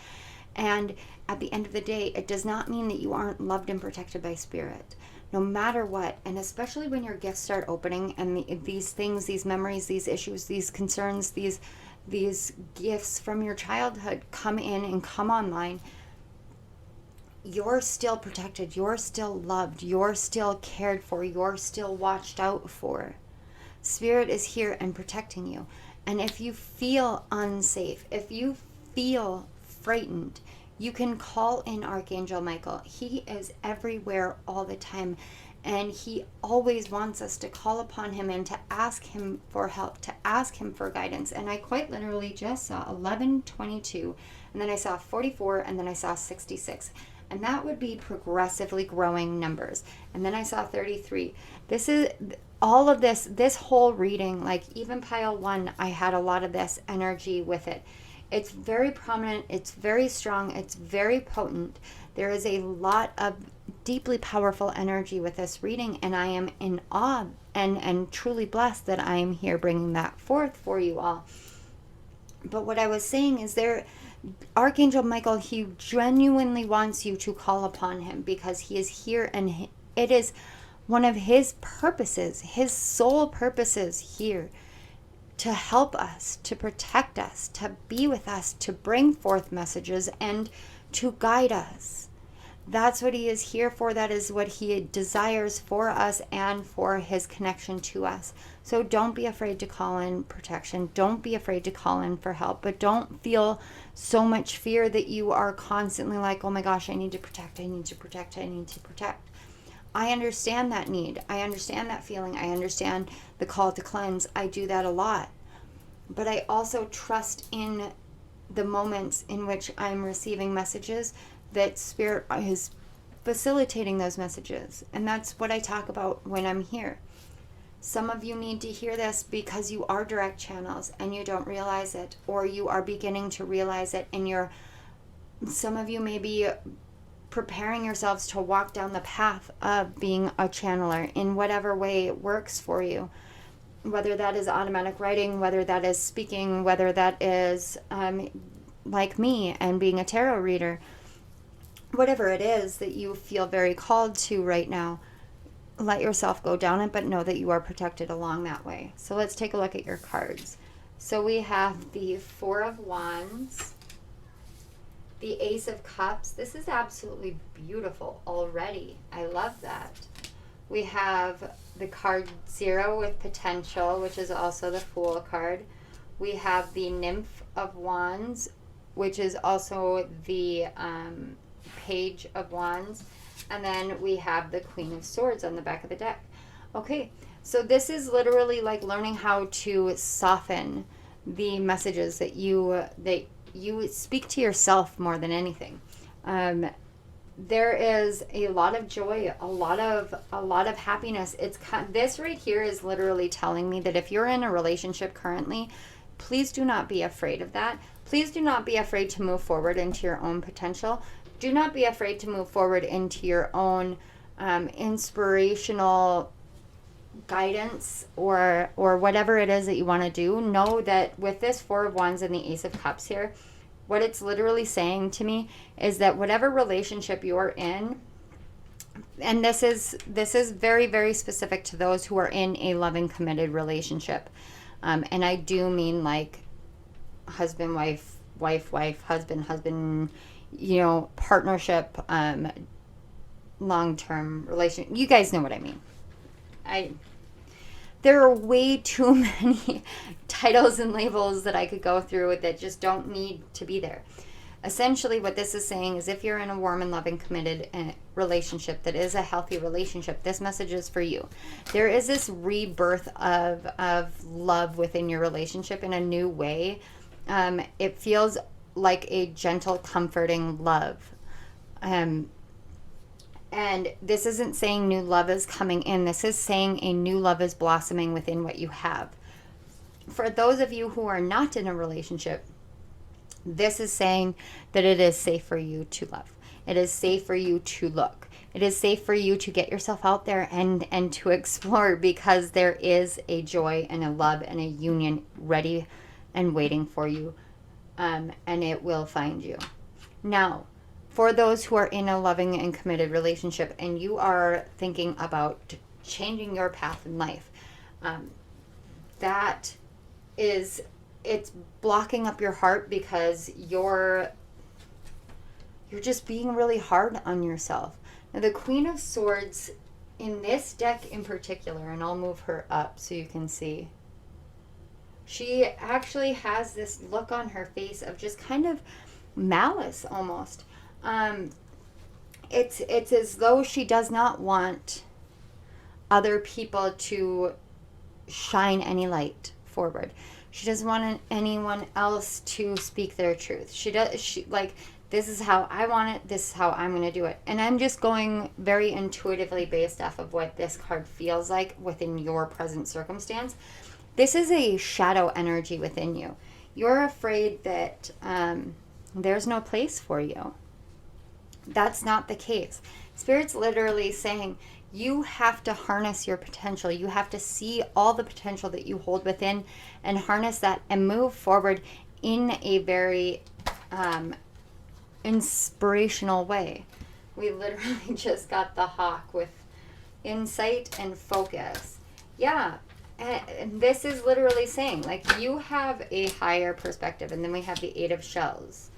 And at the end of the day, it does not mean that you aren't loved and protected by spirit. No matter what, and especially when your gifts start opening and these things, these memories, these issues, these concerns, these gifts from your childhood come in and come online, you're still protected, you're still loved, you're still cared for, you're still watched out for. Spirit is here and protecting you. And if you feel unsafe, if you feel frightened, you can call in Archangel Michael. He is everywhere all the time. And he always wants us to call upon him and to ask him for help, to ask him for guidance. And I quite literally just saw 1122, and then I saw 44, and then I saw 66. And that would be progressively growing numbers. And then I saw 33. This is all of this whole reading, like even pile 1, I had a lot of this energy with it. It's very prominent, it's very strong, it's very potent. There is a lot of deeply powerful energy with this reading, and I am in awe and truly blessed that I am here bringing that forth for you all. But what I was saying is Archangel Michael, he genuinely wants you to call upon him because he is here, and it is one of his purposes, his sole purposes here, to help us, to protect us, to be with us, to bring forth messages, and to guide us. That's what he is here for. That is what he desires for us and for his connection to us. So don't be afraid to call in protection. Don't be afraid to call in for help. But don't feel so much fear that you are constantly like, oh my gosh, I need to protect, I need to protect, I need to protect. I understand that need. I understand that feeling. I understand the call to cleanse. I do that a lot. But I also trust in the moments in which I'm receiving messages that Spirit is facilitating those messages. And that's what I talk about when I'm here. Some of you need to hear this because you are direct channels and you don't realize it, or you are beginning to realize it, and some of you may be preparing yourselves to walk down the path of being a channeler in whatever way it works for you. Whether that is automatic writing, whether that is speaking, whether that is like me and being a tarot reader, whatever it is that you feel very called to right now, let yourself go down it, but know that you are protected along that way. So let's take a look at your cards. So we have the Four of Wands, the Ace of Cups. This is absolutely beautiful already. I love that. We have the card 0 with potential, which is also the Fool card. We have the Nymph of Wands, which is also the Page of Wands. And then we have the Queen of Swords on the back of the deck. Okay, so this is literally like learning how to soften the messages that you speak to yourself more than anything. There is a lot of joy, a lot of happiness. This right here is literally telling me that if you're in a relationship currently, please do not be afraid of that. Please do not be afraid to move forward into your own potential. do not be afraid to move forward into your own inspirational guidance or whatever it is that you want to do. Know that with this Four of Wands and the Ace of Cups here, what it's literally saying to me is that whatever relationship you're in, and this is very, very specific to those who are in a loving, committed relationship, and I do mean like husband, wife, wife, wife, husband, husband, partnership, long-term relation. You guys know what I mean. There are way too many titles and labels that I could go through that just don't need to be there. Essentially, what this is saying is if you're in a warm and loving, committed relationship that is a healthy relationship, this message is for you. There is this rebirth of love within your relationship in a new way. It feels like a gentle, comforting love. And this isn't saying new love is coming in. This is saying a new love is blossoming within what you have. For those of you who are not in a relationship, this is saying that it is safe for you to love. It is safe for you to look. It is safe for you to get yourself out there and to explore, because there is a joy and a love and a union ready and waiting for you. And it will find you. Now, for those who are in a loving and committed relationship and you are thinking about changing your path in life, it's blocking up your heart because you're just being really hard on yourself. Now, the Queen of Swords in this deck in particular, and I'll move her up so you can see, she actually has this look on her face of just kind of malice almost. It's as though she does not want other people to shine any light forward. She doesn't want anyone else to speak their truth. This is how I want it. This is how I'm going to do it. And I'm just going very intuitively based off of what this card feels like within your present circumstance. This is a shadow energy within you. You're afraid that there's no place for you. That's not the case. Spirit's literally saying you have to harness your potential. You have to see all the potential that you hold within and harness that and move forward in a very inspirational way. We literally just got the Hawk with insight and focus. Yeah. And this is literally saying, like, you have a higher perspective. And then we have the Eight of Shells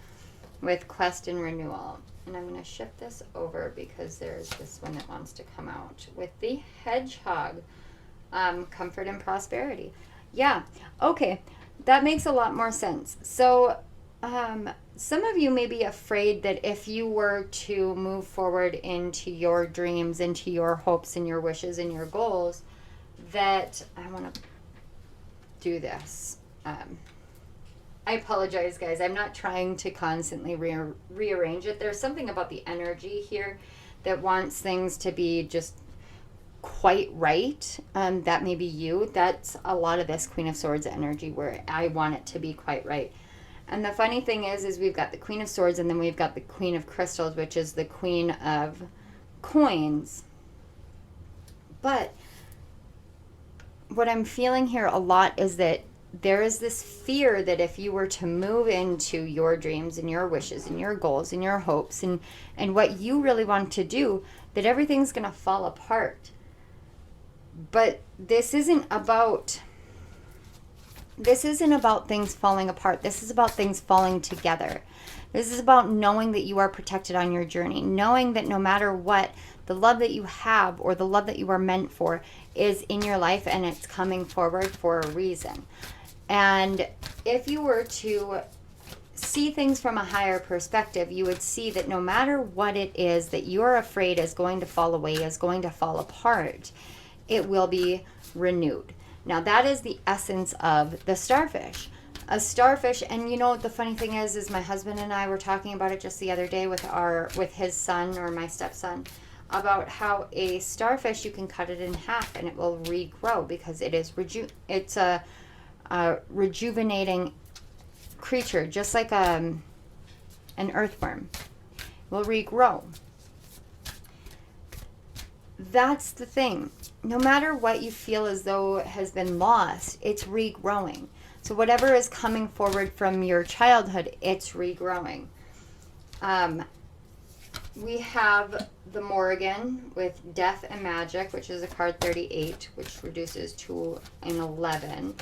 with quest and renewal. And I'm going to shift this over because there's this one that wants to come out with the Hedgehog, comfort and prosperity. Yeah, okay, that makes a lot more sense. So some of you may be afraid that if you were to move forward into your dreams, into your hopes and your wishes and your goals, that I want to do this. I apologize, guys. I'm not trying to constantly rearrange it. There's something about the energy here that wants things to be just quite right. That may be you. That's a lot of this Queen of Swords energy where I want it to be quite right. And the funny thing is we've got the Queen of Swords and then we've got the Queen of Crystals, which is the Queen of Coins. But what I'm feeling here a lot is that there is this fear that if you were to move into your dreams and your wishes and your goals and your hopes and what you really want to do, that everything's going to fall apart. But this isn't about things falling apart. This is about things falling together. This is about knowing that you are protected on your journey, knowing that no matter what, the love that you have or the love that you are meant for is in your life and it's coming forward for a reason. And if you were to see things from a higher perspective, you would see that no matter what it is that you're afraid is going to fall away, is going to fall apart, it will be renewed. Now, that is the essence of the starfish. A starfish, and you know, the funny thing is my husband and I were talking about it just the other day with his son, or my stepson, about how a starfish, you can cut it in half and it will regrow because it is it's a rejuvenating creature, just like an earthworm. will regrow. That's the thing. No matter what you feel as though has been lost, it's regrowing. So whatever is coming forward from your childhood, it's regrowing. We have the Morrigan with Death and Magic, which is a card 38, which reduces to an 11. And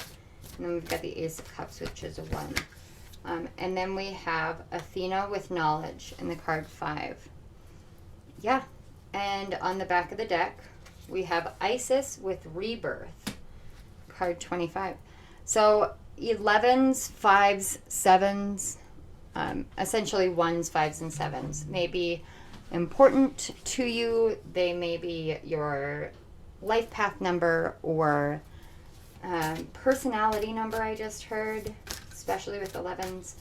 then we've got the Ace of Cups, which is a 1. And then we have Athena with Knowledge in the card 5. Yeah. And on the back of the deck, we have Isis with Rebirth, card 25. So 11s, 5s, 7s, essentially 1s, 5s, and 7s may be important to you. They may be your life path number or personality number, I just heard, especially with 11s.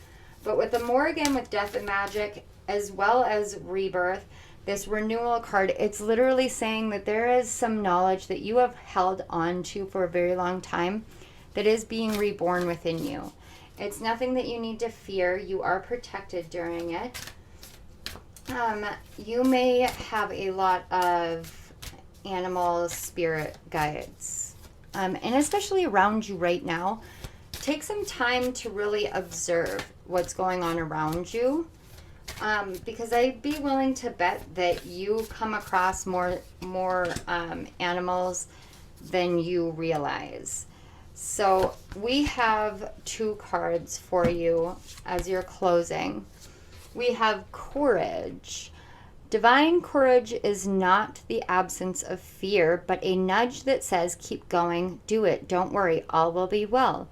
But with the Morrigan with Death and Magic, as well as Rebirth, this renewal card, it's literally saying that there is some knowledge that you have held on to for a very long time that is being reborn within you. It's nothing that you need to fear. You are protected during it. You may have a lot of animal spirit guides, and especially around you right now. Take some time to really observe what's going on around you, because I'd be willing to bet that you come across more animals than you realize. So we have 2 cards for you as you're closing. We have Courage. Divine courage is not the absence of fear, but a nudge that says, keep going, do it, don't worry, all will be well.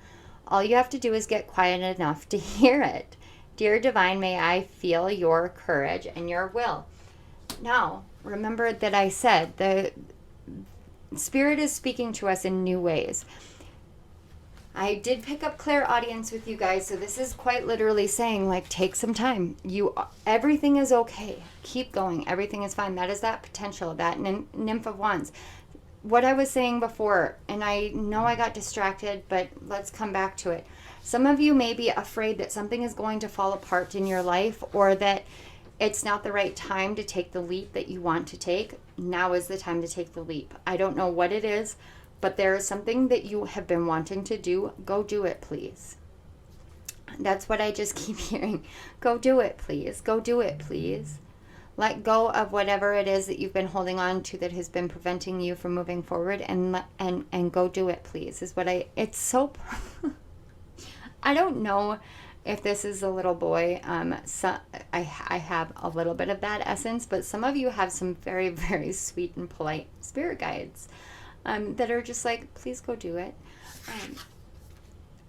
All you have to do is get quiet enough to hear it. Dear Divine, may I feel your courage and your will. Now, remember that I said the Spirit is speaking to us in new ways. I did pick up clairaudience with you guys, so this is quite literally saying, like, take some time. Everything is okay. Keep going. Everything is fine. That is that potential, that nymph of wands. What I was saying before, and I know I got distracted, but let's come back to it. Some of you may be afraid that something is going to fall apart in your life, or that it's not the right time to take the leap that you want to take. Now is the time to take the leap. I don't know what it is, but there is something that you have been wanting to do. Go do it, please. That's what I just keep hearing. Go do it, please. Go do it, please. Let go of whatever it is that you've been holding on to that has been preventing you from moving forward, and go do it, please. Is what it's so I don't know if this is a little boy. So I have a little bit of that essence, but some of you have some very, very sweet and polite spirit guides that are just like, please go do it.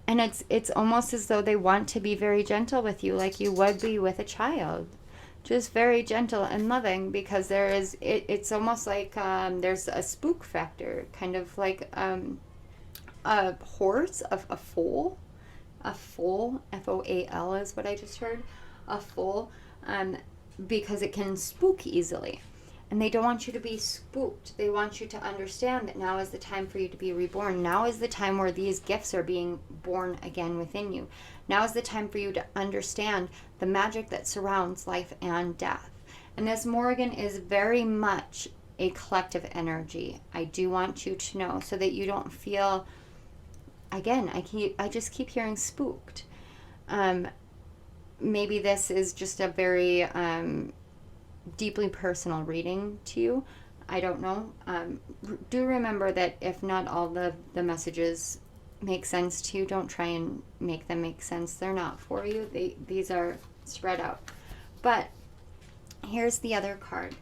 And it's almost as though they want to be very gentle with you, like you would be with a child. Just very gentle and loving, because it's almost like there's a spook factor, kind of like a horse, a foal, F-O-A-L is what I just heard, a foal, because it can spook easily. And they don't want you to be spooked. They want you to understand that now is the time for you to be reborn. Now is the time where these gifts are being born again within you. Now is the time for you to understand the magic that surrounds life and death. And this Morrigan is very much a collective energy. I do want you to know, so that you don't feel, again, I just keep hearing spooked. Maybe this is just a very deeply personal reading to you. I don't know. Do remember that if not all the messages make sense to you, don't try and make them make sense. They're not for you. These are spread out. But here's the other card.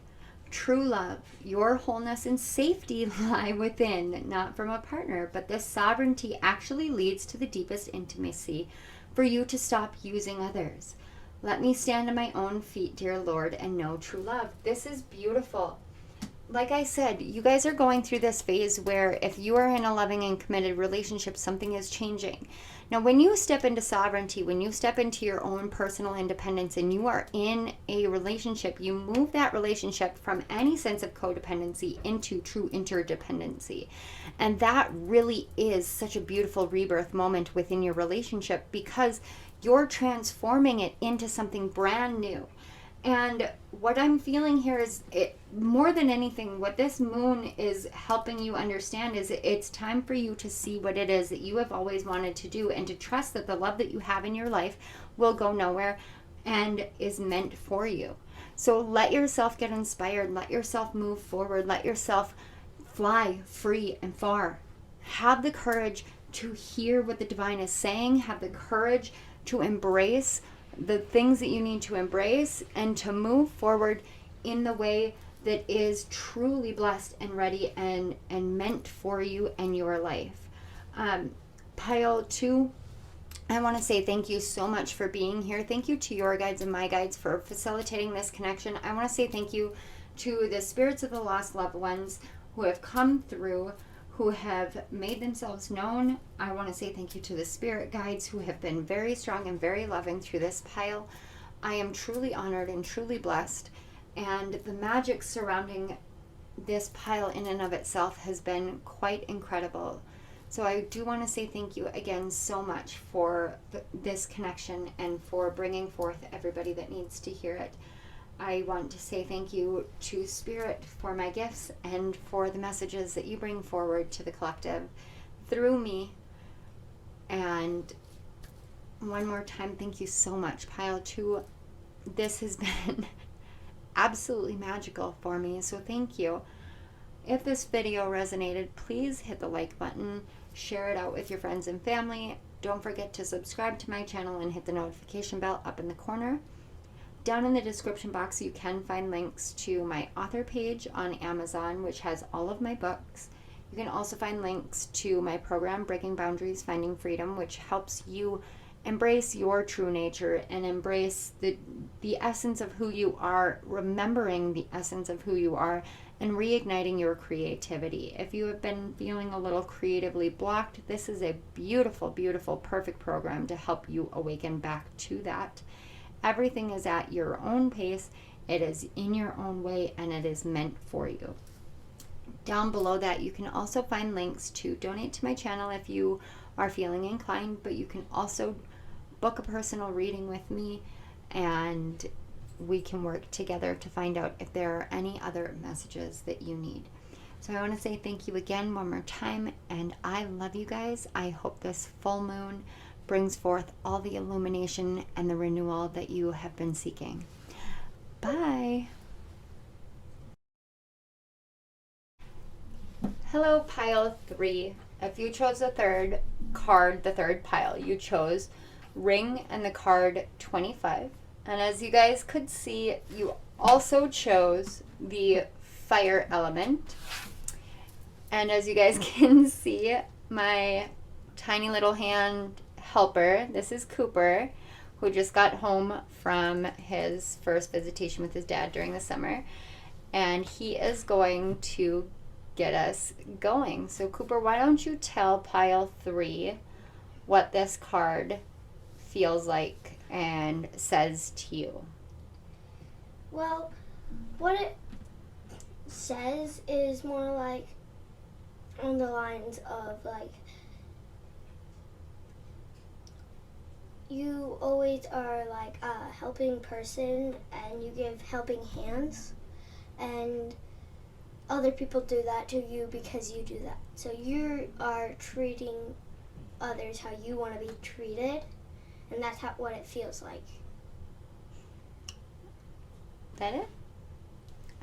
True love, your wholeness and safety lie within, not from a partner, but this sovereignty actually leads to the deepest intimacy for you to stop using others. Let me stand on my own feet, dear Lord, and know true love. This is beautiful. Like I said, you guys are going through this phase where if you are in a loving and committed relationship, something is changing. Now, when you step into sovereignty, when you step into your own personal independence and you are in a relationship, you move that relationship from any sense of codependency into true interdependency. And that really is such a beautiful rebirth moment within your relationship, because you're transforming it into something brand new. And what I'm feeling here is, more than anything, what this moon is helping you understand is it's time for you to see what it is that you have always wanted to do, and to trust that the love that you have in your life will go nowhere and is meant for you. So let yourself get inspired, let yourself move forward, let yourself fly free and far. Have the courage to hear what the divine is saying, have the courage to embrace the things that you need to embrace, and to move forward in the way that is truly blessed and ready and meant for you and your life. Pile 2, I want to say thank you so much for being here. Thank you to your guides and my guides for facilitating this connection. I want to say thank you to the spirits of the lost loved ones who have come through, who have made themselves known. I want to say thank you to the spirit guides who have been very strong and very loving through this pile. I am truly honored and truly blessed, and the magic surrounding this pile in and of itself has been quite incredible. So I do want to say thank you again so much for this connection and for bringing forth everybody that needs to hear it. I want to say thank you to Spirit for my gifts and for the messages that you bring forward to the collective through me. And one more time, thank you so much, Pile 2. This has been absolutely magical for me, so thank you. If this video resonated, please hit the like button, share it out with your friends and family. Don't forget to subscribe to my channel and hit the notification bell up in the corner. Down in the description box, you can find links to my author page on Amazon, which has all of my books. You can also find links to my program, Breaking Boundaries, Finding Freedom, which helps you embrace your true nature and embrace the essence of who you are, remembering the essence of who you are, and reigniting your creativity. If you have been feeling a little creatively blocked, this is a beautiful, beautiful, perfect program to help you awaken back to that. Everything is at your own pace, it is in your own way, and it is meant for you. Down below that, you can also find links to donate to my channel if you are feeling inclined, but you can also book a personal reading with me, and we can work together to find out if there are any other messages that you need. So I want to say thank you again one more time, and I love you guys. I hope this full moon brings forth all the illumination and the renewal that you have been seeking. Bye. Hello, Pile 3. If you chose the third card, the third pile, you chose Ring and the card 25. And as you guys could see, you also chose the fire element. And as you guys can see, my tiny little hand helper, this is Cooper, who just got home from his first visitation with his dad during the summer, and he is going to get us going. So Cooper, why don't you tell Pile 3 what this card feels like and says to you? Well, what it says is more like on the lines of like, you always are like a helping person and you give helping hands, and other people do that to you because you do that. So you are treating others how you want to be treated, and that's what it feels like. That it?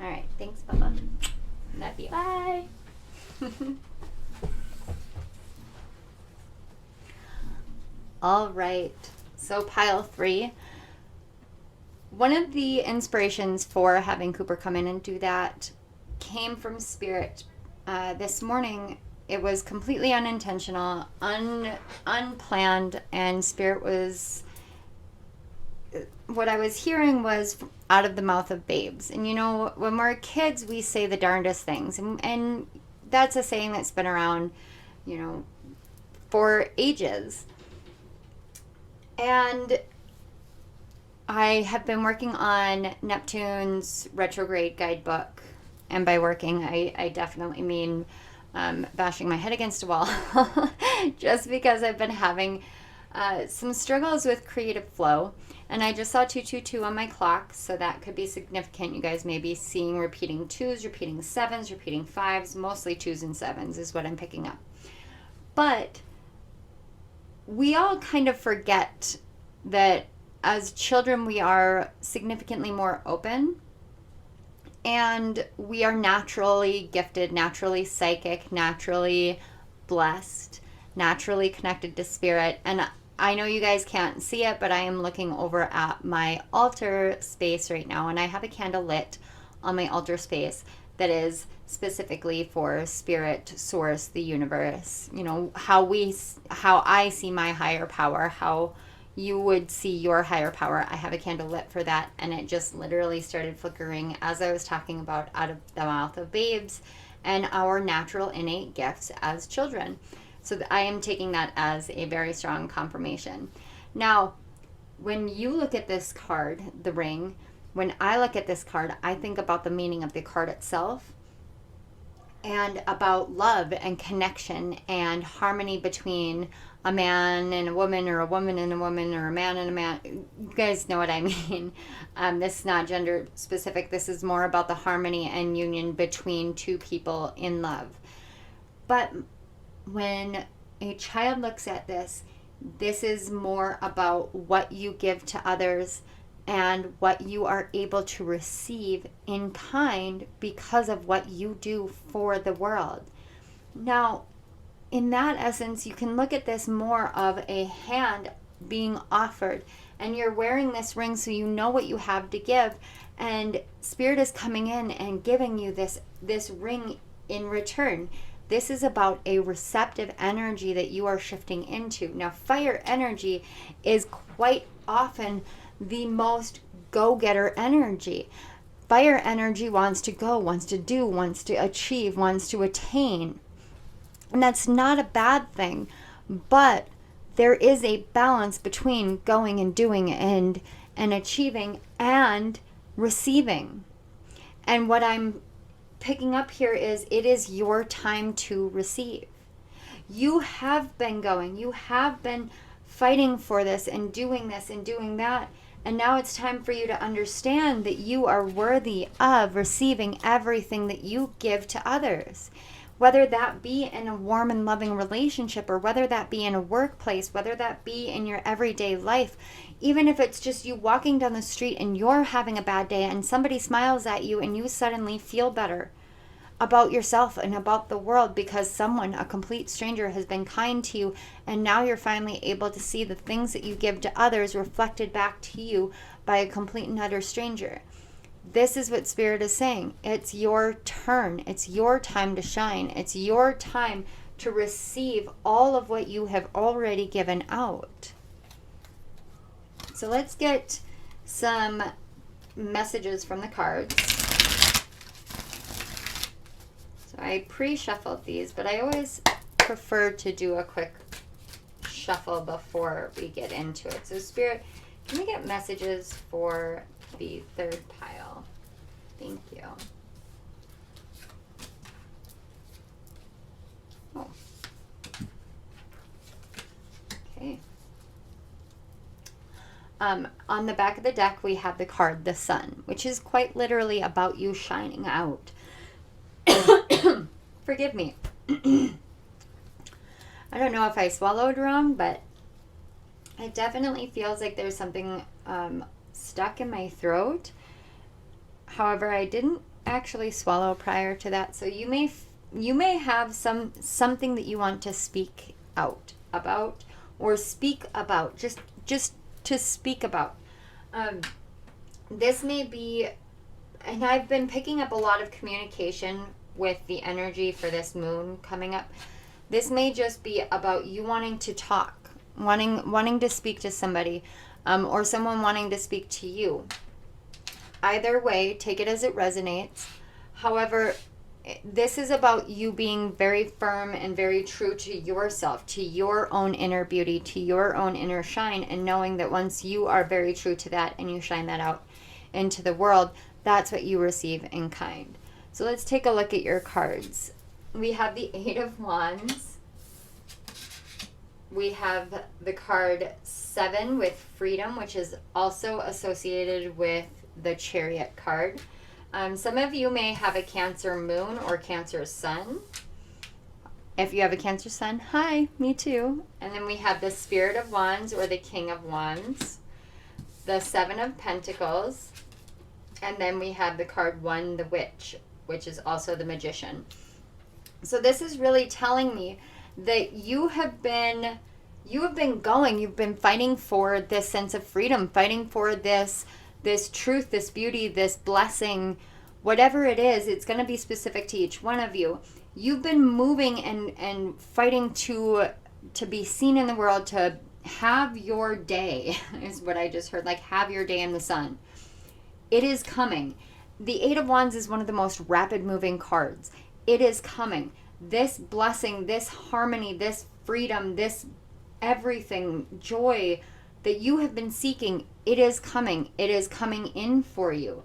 All right, thanks, Bubba. Love you. Bye. All right, so Pile 3. One of the inspirations for having Cooper come in and do that came from Spirit. This morning, it was completely unintentional, unplanned, and Spirit was, what I was hearing was out of the mouth of babes. And you know, when we're kids, we say the darndest things. And that's a saying that's been around, you know, for ages. And I have been working on Neptune's retrograde guidebook. And by working, I definitely mean bashing my head against a wall. Just because I've been having Some struggles with creative flow. And I just saw 222 on my clock, so that could be significant. You guys may be seeing repeating twos, repeating sevens, repeating fives, mostly twos and sevens is what I'm picking up. But we all kind of forget that as children we are significantly more open, and we are naturally gifted, naturally psychic, naturally blessed, naturally connected to spirit. And I know you guys can't see it, but I am looking over at my altar space right now, and I have a candle lit on my altar space that is specifically for spirit, source, the universe. You know, how I see my higher power, how you would see your higher power. I have a candle lit for that, and it just literally started flickering as I was talking about out of the mouth of babes and our natural innate gifts as children. So I am taking that as a very strong confirmation. Now, when you look at this card, the ring, when I look at this card, I think about the meaning of the card itself and about love and connection and harmony between a man and a woman, or a woman and a woman, or a man and a man. You guys know what I mean. This is not gender specific. This is more about the harmony and union between two people in love. But when a child looks at this, this is more about what you give to others and what you are able to receive in kind because of what you do for the world. Now, in that essence, you can look at this more of a hand being offered, and you're wearing this ring so you know what you have to give, and spirit is coming in and giving you this ring in return. This is about a receptive energy that you are shifting into. Now, fire energy is quite often the most go-getter energy. Fire energy wants to go, wants to do, wants to achieve, wants to attain. And that's not a bad thing, but there is a balance between going and doing and achieving and receiving. And what I'm picking up here is it is your time to receive. You have been going, you have been fighting for this and doing that, and now it's time for you to understand that you are worthy of receiving everything that you give to others. Whether that be in a warm and loving relationship, or whether that be in a workplace, whether that be in your everyday life, even if it's just you walking down the street and you're having a bad day and somebody smiles at you and you suddenly feel better about yourself and about the world because someone, a complete stranger, has been kind to you, and now you're finally able to see the things that you give to others reflected back to you by a complete and utter stranger. This is what Spirit is saying. It's your turn. It's your time to shine. It's your time to receive all of what you have already given out. So let's get some messages from the cards. So I pre-shuffled these, but I always prefer to do a quick shuffle before we get into it. So Spirit, can we get messages for the third pile? Thank you. Oh. Okay. On the back of the deck, we have the card, the Sun, which is quite literally about you shining out. Forgive me. I don't know if I swallowed wrong, but it definitely feels like there's something stuck in my throat. However, I didn't actually swallow prior to that, so you may have something that you want to speak out about, or speak about, just to speak about. This may be, and I've been picking up a lot of communication with the energy for this moon coming up. This may just be about you wanting to talk, wanting to speak to somebody, or someone wanting to speak to you. Either way, take it as it resonates. However, this is about you being very firm and very true to yourself, to your own inner beauty, to your own inner shine, and knowing that once you are very true to that and you shine that out into the world, that's what you receive in kind. So let's take a look at your cards. We have the Eight of Wands, we have the card 7 with freedom, which is also associated with the Chariot card. Some of you may have a Cancer moon or Cancer sun. If you have a Cancer sun, hi, me too. And then we have the Spirit of Wands or the King of Wands, the 7 of Pentacles, and then we have the card 1, the Witch, which is also the Magician. So this is really telling me that you've been fighting for this sense of freedom, fighting for this truth, this beauty, this blessing, whatever it is. It's going to be specific to each one of you. You've been moving and fighting to be seen in the world, to have your day, is what I just heard, like have your day in the sun. It is coming. The 8 of Wands is one of the most rapid moving cards. It is coming. This blessing, this harmony, this freedom, this everything, joy that you have been seeking, it is coming. It is coming in for you.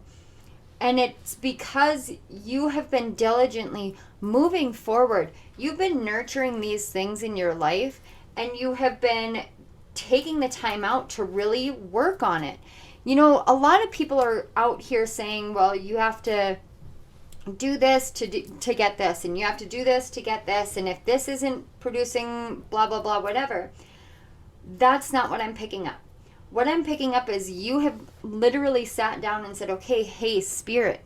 And it's because you have been diligently moving forward. You've been nurturing these things in your life, and you have been taking the time out to really work on it. You know, a lot of people are out here saying, well, you have to do this to get this, and you have to do this to get this, and if this isn't producing blah, blah, blah, whatever. That's not what I'm picking up. What I'm picking up is you have literally sat down and said, okay, hey, Spirit,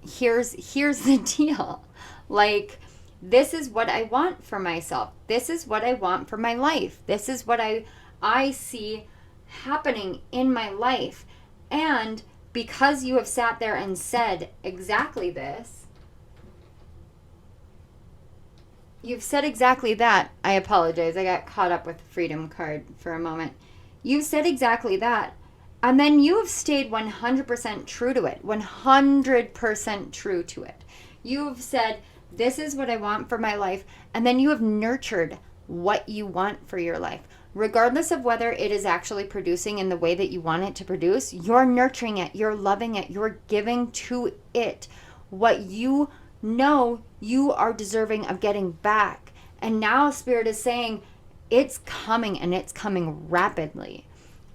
here's the deal. Like, this is what I want for myself. This is what I want for my life. This is what I see happening in my life. And because you have sat there and said exactly this, you've said exactly that. I apologize. I got caught up with the Freedom card for a moment. You've said exactly that. And then you have stayed 100% true to it. 100% true to it. You've said, this is what I want for my life. And then you have nurtured what you want for your life. Regardless of whether it is actually producing in the way that you want it to produce, you're nurturing it. You're loving it. You're giving to it what you know you are deserving of getting back. And now Spirit is saying, it's coming, and it's coming rapidly.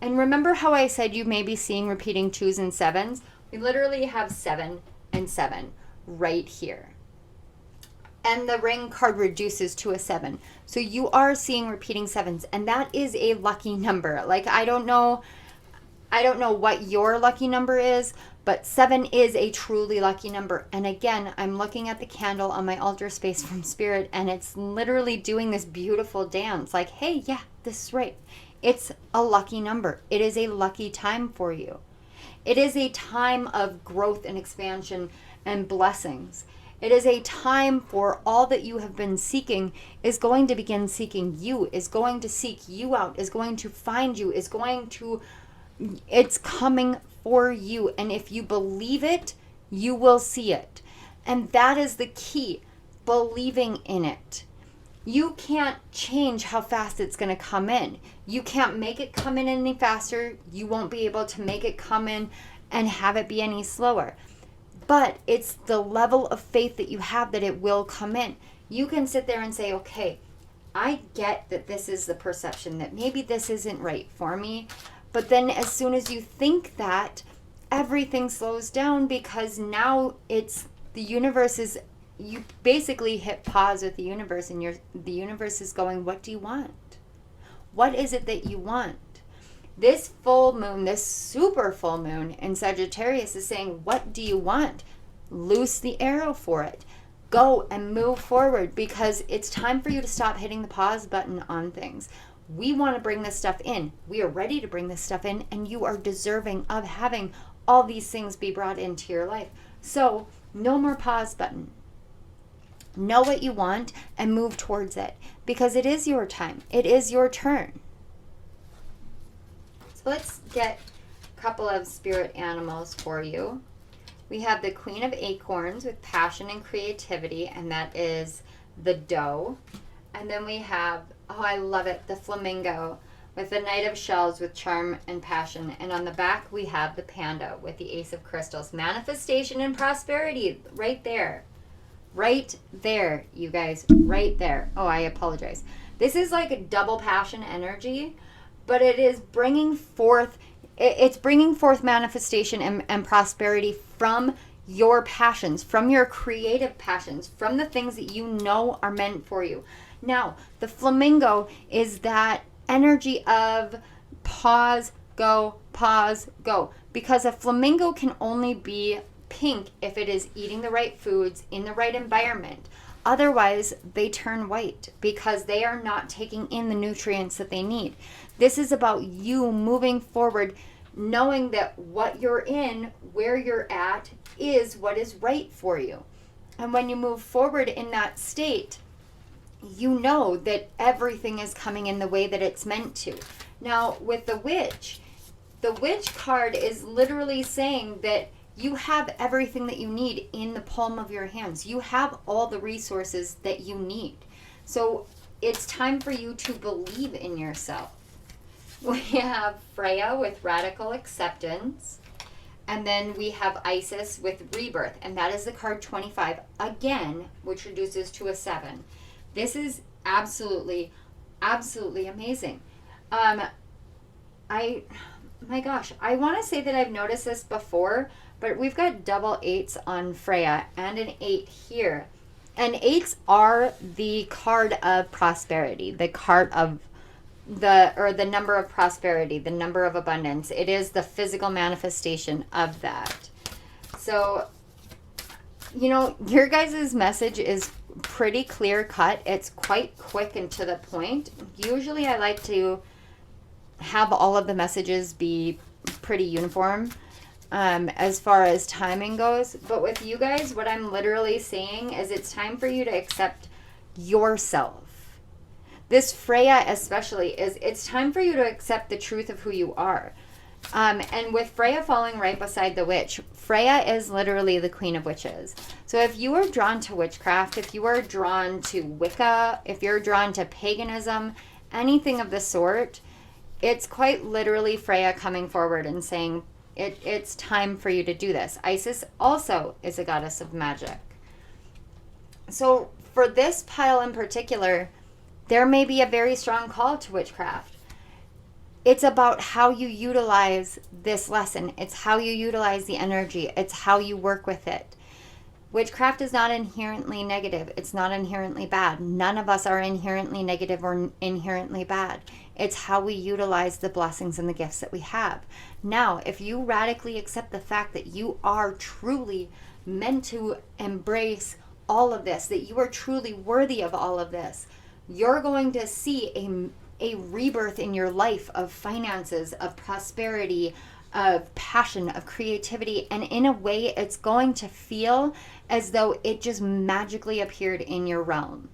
And remember how I said you may be seeing repeating 2s and 7s? We literally have 7 and 7 right here. And the Ring card reduces to a 7. So you are seeing repeating 7s, and that is a lucky number. Like, I don't know what your lucky number is, but 7 is a truly lucky number. And again, I'm looking at the candle on my altar space from Spirit, and it's literally doing this beautiful dance. Like, hey, yeah, this is right. It's a lucky number. It is a lucky time for you. It is a time of growth and expansion and blessings. It is a time for all that you have been seeking is going to begin seeking you, is going to seek you out, is going to find you, it's coming for you. And if you believe it, you will see it. And that is the key, believing in it. You can't change how fast it's going to come in. You can't make it come in any faster. You won't be able to make it come in and have it be any slower. But it's the level of faith that you have that it will come in. You can sit there and say, okay, I get that this is the perception, that maybe this isn't right for me. But then as soon as you think that, everything slows down, because now it's the universe is, you basically hit pause with the universe, and the universe is going, what do you want? What is it that you want? This full moon, this super full moon in Sagittarius is saying, what do you want? Loose the arrow for it. Go and move forward, because it's time for you to stop hitting the pause button on things. We want to bring this stuff in. We are ready to bring this stuff in, and you are deserving of having all these things be brought into your life. So no more pause button. Know what you want and move towards it, because it is your time. It is your turn. So let's get a couple of spirit animals for you. We have the Queen of Acorns with passion and creativity, and that is the doe. And then we have, oh, I love it, the flamingo with the Knight of Shells with charm and passion. And on the back, we have the panda with the Ace of Crystals. Manifestation and prosperity right there. Right there, you guys, right there. Oh, I apologize. This is like a double passion energy, but it is bringing forth, it's bringing forth manifestation and prosperity from your passions, from your creative passions, from the things that you know are meant for you. Now, the flamingo is that energy of pause, go, pause, go. Because a flamingo can only be pink if it is eating the right foods in the right environment. Otherwise, they turn white because they are not taking in the nutrients that they need. This is about you moving forward, knowing that what you're in, where you're at, is what is right for you. And when you move forward in that state, you know that everything is coming in the way that it's meant to. Now, with the witch card is literally saying that you have everything that you need in the palm of your hands. You have all the resources that you need. So it's time for you to believe in yourself. We have Freya with radical acceptance. And then we have Isis with rebirth. And that is the card 25, again, which reduces to a 7. This is absolutely, absolutely amazing. My gosh, I want to say that I've noticed this before, but we've got double 8s on Freya and an 8 here. And 8s are the card of prosperity, the card of the number of prosperity, the number of abundance. It is the physical manifestation of that. So, you know, your guys' message is pretty clear cut. It's quite quick and to the point. Usually I like to have all of the messages be pretty uniform as far as timing goes. But with you guys, what I'm literally saying is it's time for you to accept yourself. This Freya especially it's time for you to accept the truth of who you are. And with Freya falling right beside the witch, Freya is literally the queen of witches. So if you are drawn to witchcraft, if you are drawn to Wicca, if you're drawn to paganism, anything of the sort, it's quite literally Freya coming forward and saying, it's time for you to do this. Isis also is a goddess of magic. So for this pile in particular, there may be a very strong call to witchcraft. It's about how you utilize this lesson. It's how you utilize the energy. It's how you work with it. Witchcraft is not inherently negative. It's not inherently bad. None of us are inherently negative or inherently bad. It's how we utilize the blessings and the gifts that we have. Now, if you radically accept the fact that you are truly meant to embrace all of this, that you are truly worthy of all of this, you're going to see a rebirth in your life of finances, of prosperity, of passion, of creativity, and in a way it's going to feel as though it just magically appeared in your realm.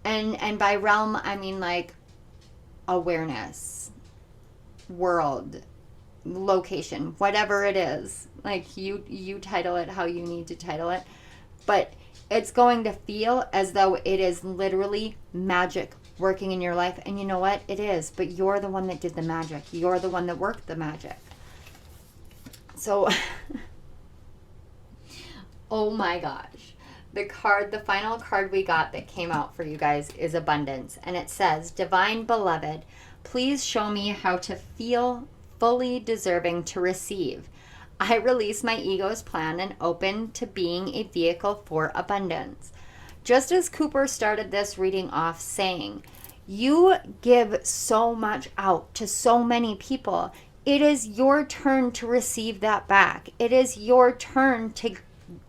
And by realm, I mean like awareness, world, location, whatever it is. Like you title it how you need to title it. But it's going to feel as though it is literally magic working in your life. And you know what? It is. But you're the one that did the magic. You're the one that worked the magic. So, oh my gosh. The final card we got that came out for you guys is abundance. And it says, Divine Beloved, please show me how to feel fully deserving to receive. I release my ego's plan and open to being a vehicle for abundance. Just as Cooper started this reading off saying, you give so much out to so many people. It is your turn to receive that back. It is your turn to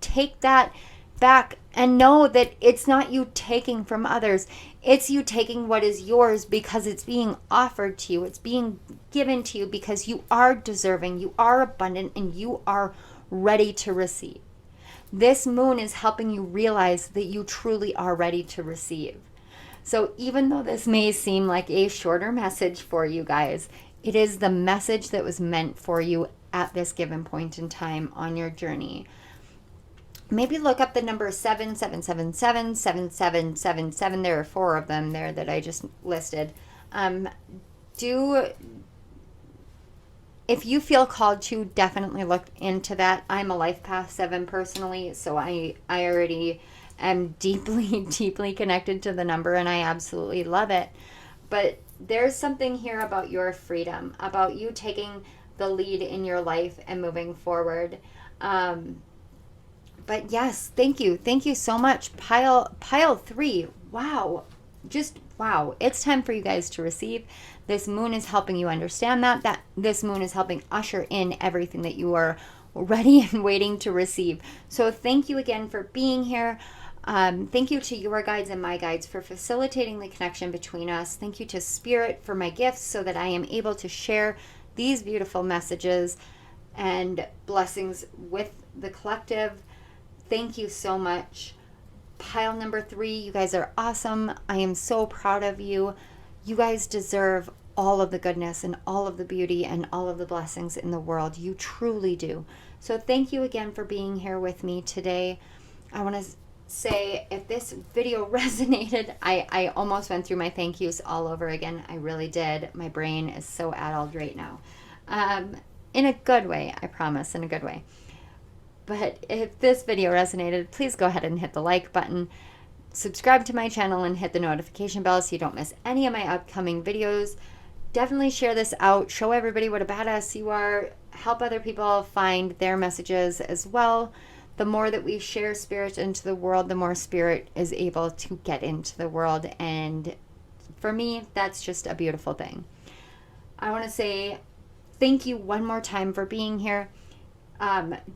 take that back and know that it's not you taking from others. It's you taking what is yours because it's being offered to you. It's being given to you because you are deserving, you are abundant, and you are ready to receive. This moon is helping you realize that you truly are ready to receive. So even though this may seem like a shorter message for you guys, it is the message that was meant for you at this given point in time on your journey. Maybe look up the number 7777, 7777. There are 4 of them there that I just listed. If you feel called to, definitely look into that. I'm a Life Path 7 personally, so I already am deeply, deeply connected to the number, and I absolutely love it. But there's something here about your freedom, about you taking the lead in your life and moving forward. But yes, thank you. Thank you so much. Pile 3. Wow. Just wow. It's time for you guys to receive. This moon is helping you understand that this moon is helping usher in everything that you are ready and waiting to receive. So thank you again for being here. Thank you to your guides and my guides for facilitating the connection between us. Thank you to Spirit for my gifts so that I am able to share these beautiful messages and blessings with the collective. Thank you so much. Pile number 3, you guys are awesome. I am so proud of you. You guys deserve all of the goodness and all of the beauty and all of the blessings in the world. You truly do. So thank you again for being here with me today. I want to say, if this video resonated, I almost went through my thank yous all over again. I really did. My brain is so addled right now. In a good way, I promise, in a good way. But if this video resonated, please go ahead and hit the like button. Subscribe to my channel and hit the notification bell so you don't miss any of my upcoming videos. Definitely share this out. Show everybody what a badass you are. Help other people find their messages as well. The more that we share Spirit into the world, the more Spirit is able to get into the world. And for me, that's just a beautiful thing. I want to say thank you one more time for being here.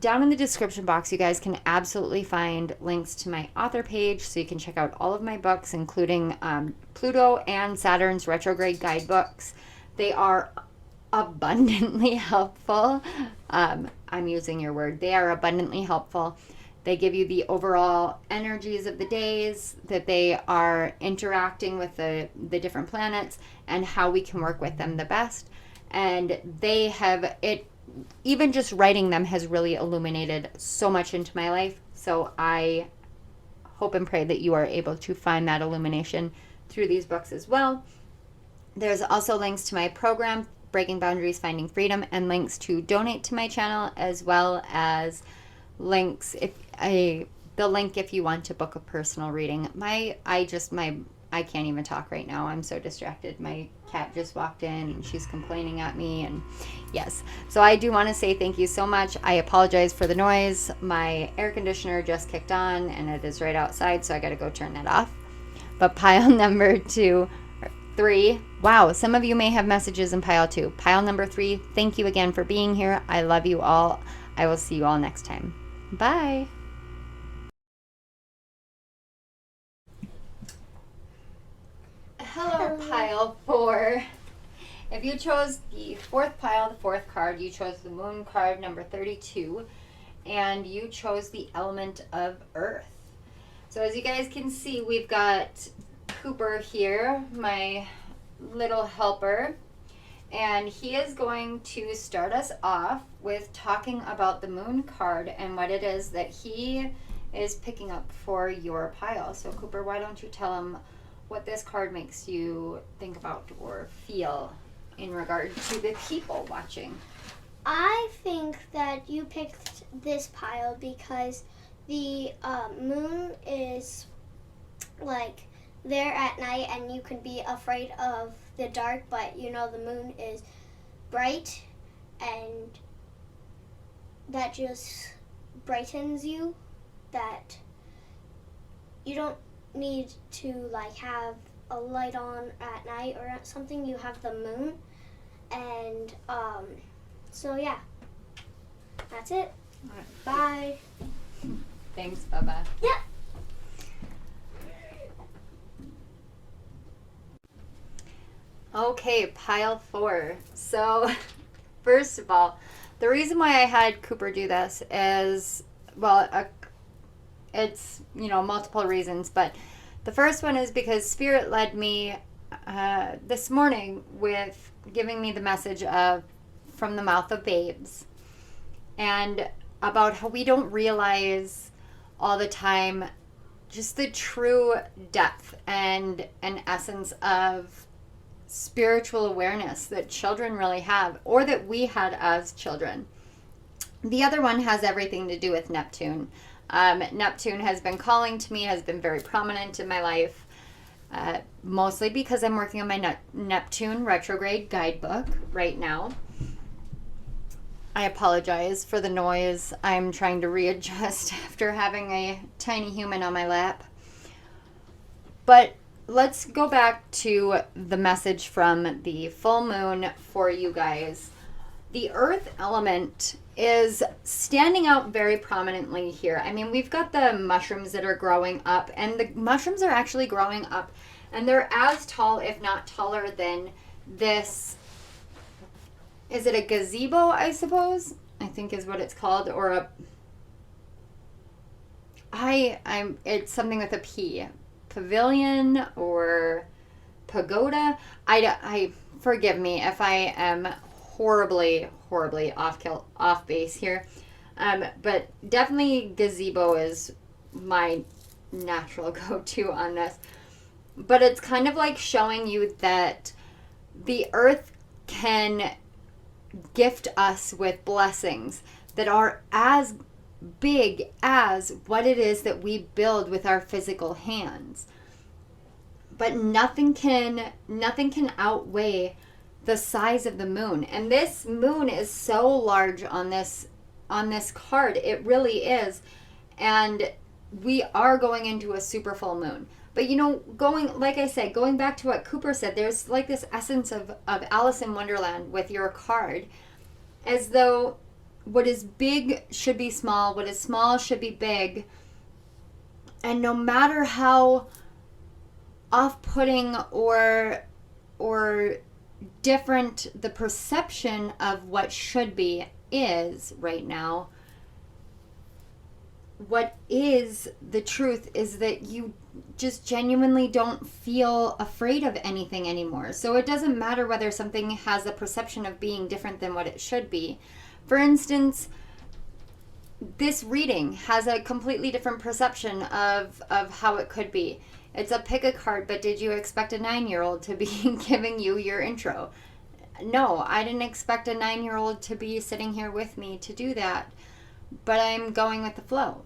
Down in the description box, you guys can absolutely find links to my author page, so you can check out all of my books, including Pluto and Saturn's retrograde guidebooks. They are abundantly helpful. I'm using your word. They are abundantly helpful. They give you the overall energies of the days that they are interacting with the different planets and how we can work with them the best. And they have it. Even just writing them has really illuminated so much into my life. So I hope and pray that you are able to find that illumination through these books as well. There's also links to my program, Breaking Boundaries, Finding Freedom, and links to donate to my channel, as well as links the link if you want to book a personal reading. I can't even talk right now. I'm so distracted. My cat just walked in and she's complaining at me, and yes. So I do want to say thank you so much. I apologize for the noise. My air conditioner just kicked on and it is right outside, so I got to go turn that off. But pile number 3, wow, some of you may have messages in pile 2. Pile number 3, thank you again for being here. I love you all. I will see you all next time. Bye. Hello, pile 4. If you chose the 4th pile, the 4th card, you chose the moon card number 32, and you chose the element of earth. So as you guys can see, we've got Cooper here, my little helper, and he is going to start us off with talking about the moon card and what it is that he is picking up for your pile. So Cooper, why don't you tell him what this card makes you think about or feel in regard to the people watching? I think that you picked this pile because the moon is like there at night and you can be afraid of the dark, but you know the moon is bright and that just brightens you, that you don't need to like have a light on at night or something. You have the moon, and so yeah, that's it. Right. Bye. Thanks, Bubba. Yeah. Okay, pile 4. So first of all, the reason why I had Cooper do this is, well, it's, multiple reasons, but the first one is because Spirit led me this morning with giving me the message of From the Mouth of Babes, and about how we don't realize all the time just the true depth and essence of spiritual awareness that children really have, or that we had as children. The other one has everything to do with Neptune. Neptune has been calling to me, has been very prominent in my life, mostly because I'm working on my Neptune retrograde guidebook right now. I apologize for the noise. I'm trying to readjust after having a tiny human on my lap. But let's go back to the message from the full moon for you guys. The earth element is standing out very prominently here. I mean, we've got the mushrooms that are growing up, and the mushrooms are actually growing up, and they're as tall, if not taller, than this. Is it a gazebo, I suppose? I think is what it's called, or a. It's something with a P. Pavilion or pagoda. I forgive me if I am horribly off base here, but definitely gazebo is my natural go-to on this. But it's kind of like showing you that the earth can gift us with blessings that are as big as what it is that we build with our physical hands. But nothing can outweigh the size of the moon. And this moon is so large on this card. It really is. And we are going into a super full moon. But like I said, going back to what Cooper said, there's like this essence of Alice in Wonderland with your card, as though what is big should be small, what is small should be big. And no matter how off-putting or different the perception of what should be is right now, what is the truth is that you just genuinely don't feel afraid of anything anymore. So it doesn't matter whether something has a perception of being different than what it should be. For instance, this reading has a completely different perception of how it could be. It's a pick a card, but did you expect a 9-year-old to be giving you your intro? No, I didn't expect a 9-year-old to be sitting here with me to do that, but I'm going with the flow.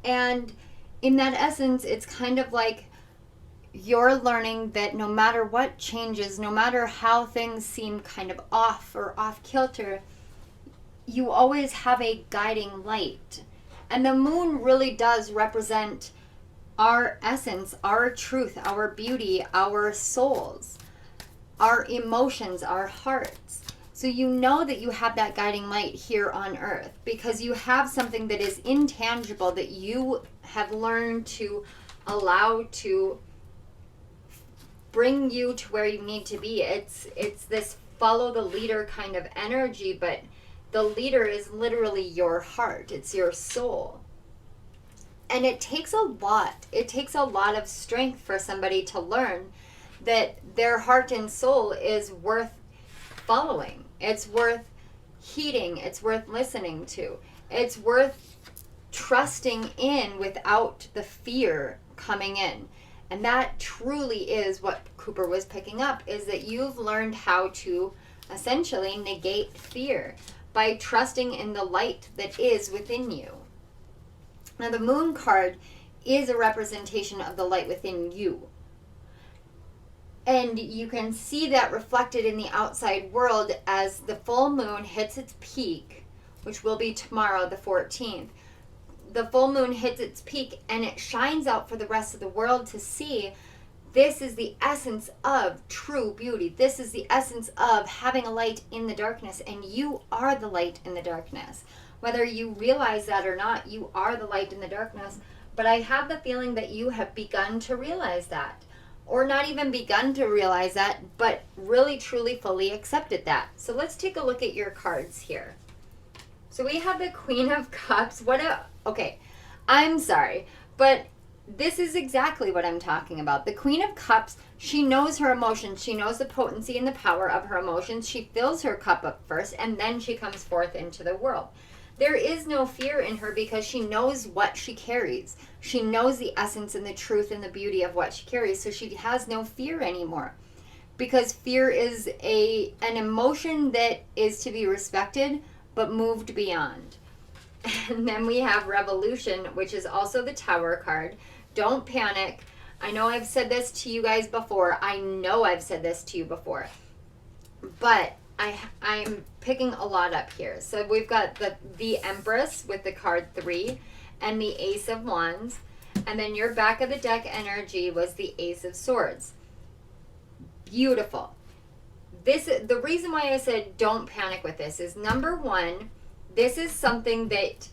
And in that essence, it's kind of like you're learning that no matter what changes, no matter how things seem kind of off or off kilter, you always have a guiding light. And the moon really does represent our essence, our truth, our beauty, our souls, our emotions, our hearts. So you know that you have that guiding light here on earth because you have something that is intangible that you have learned to allow to bring you to where you need to be. It's this follow the leader kind of energy, but the leader is literally your heart. It's your soul. And it takes a lot. It takes a lot of strength for somebody to learn that their heart and soul is worth following. It's worth heeding. It's worth listening to. It's worth trusting in without the fear coming in. And that truly is what Cooper was picking up, is that you've learned how to essentially negate fear by trusting in the light that is within you. Now, the moon card is a representation of the light within you. And you can see that reflected in the outside world as the full moon hits its peak, which will be tomorrow, the 14th. The full moon hits its peak and it shines out for the rest of the world to see. This is the essence of true beauty. This is the essence of having a light in the darkness, and you are the light in the darkness. Whether you realize that or not, you are the light in the darkness. But I have the feeling that you have begun to realize that. Or not even begun to realize that, but really, truly, fully accepted that. So let's take a look at your cards here. So we have the Queen of Cups. Okay, I'm sorry, but this is exactly what I'm talking about. The Queen of Cups, she knows her emotions. She knows the potency and the power of her emotions. She fills her cup up first, and then she comes forth into the world. There is no fear in her because she knows what she carries. She knows the essence and the truth and the beauty of what she carries, so she has no fear anymore. Because fear is an emotion that is to be respected, but moved beyond. And then we have Revolution, which is also the Tower card. Don't panic. I know I've said this to you guys before. I know I've said this to you before. But I'm picking a lot up here. So we've got the Empress with the card 3 and the Ace of Wands. And then your back of the deck energy was the Ace of Swords. Beautiful. The reason why I said don't panic with this is, number one, this is something that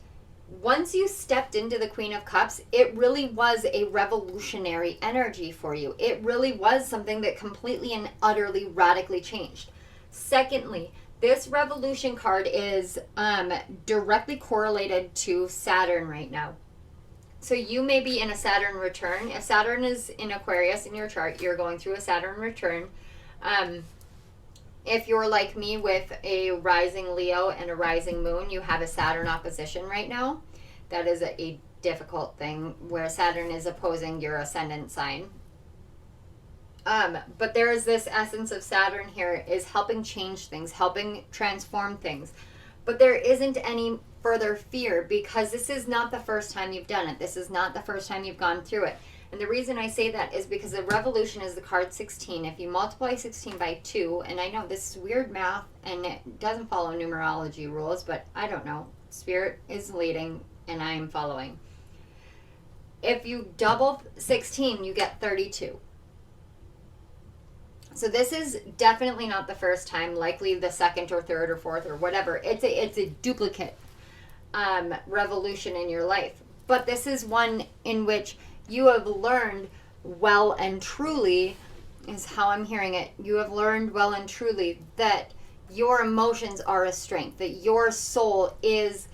once you stepped into the Queen of Cups, it really was a revolutionary energy for you. It really was something that completely and utterly radically changed. Secondly, this Revolution card is directly correlated to Saturn right now. So you may be in a Saturn return. If Saturn is in Aquarius in your chart, you're going through a Saturn return. If you're like me with a rising Leo and a rising moon, you have a Saturn opposition right now. That is a difficult thing where Saturn is opposing your ascendant sign. But there is this essence of Saturn here is helping change things, helping transform things. But there isn't any further fear because this is not the first time you've done it. This is not the first time you've gone through it. And the reason I say that is because the Revolution is the card 16. If you multiply 16 by 2, and I know this is weird math and it doesn't follow numerology rules, but I don't know. Spirit is leading and I am following. If you double 16, you get 32. So this is definitely not the first time, likely the second or third or fourth or whatever. It's a duplicate revolution in your life. But this is one in which you have learned well and truly, is how I'm hearing it. You have learned well and truly that your emotions are a strength, that your soul is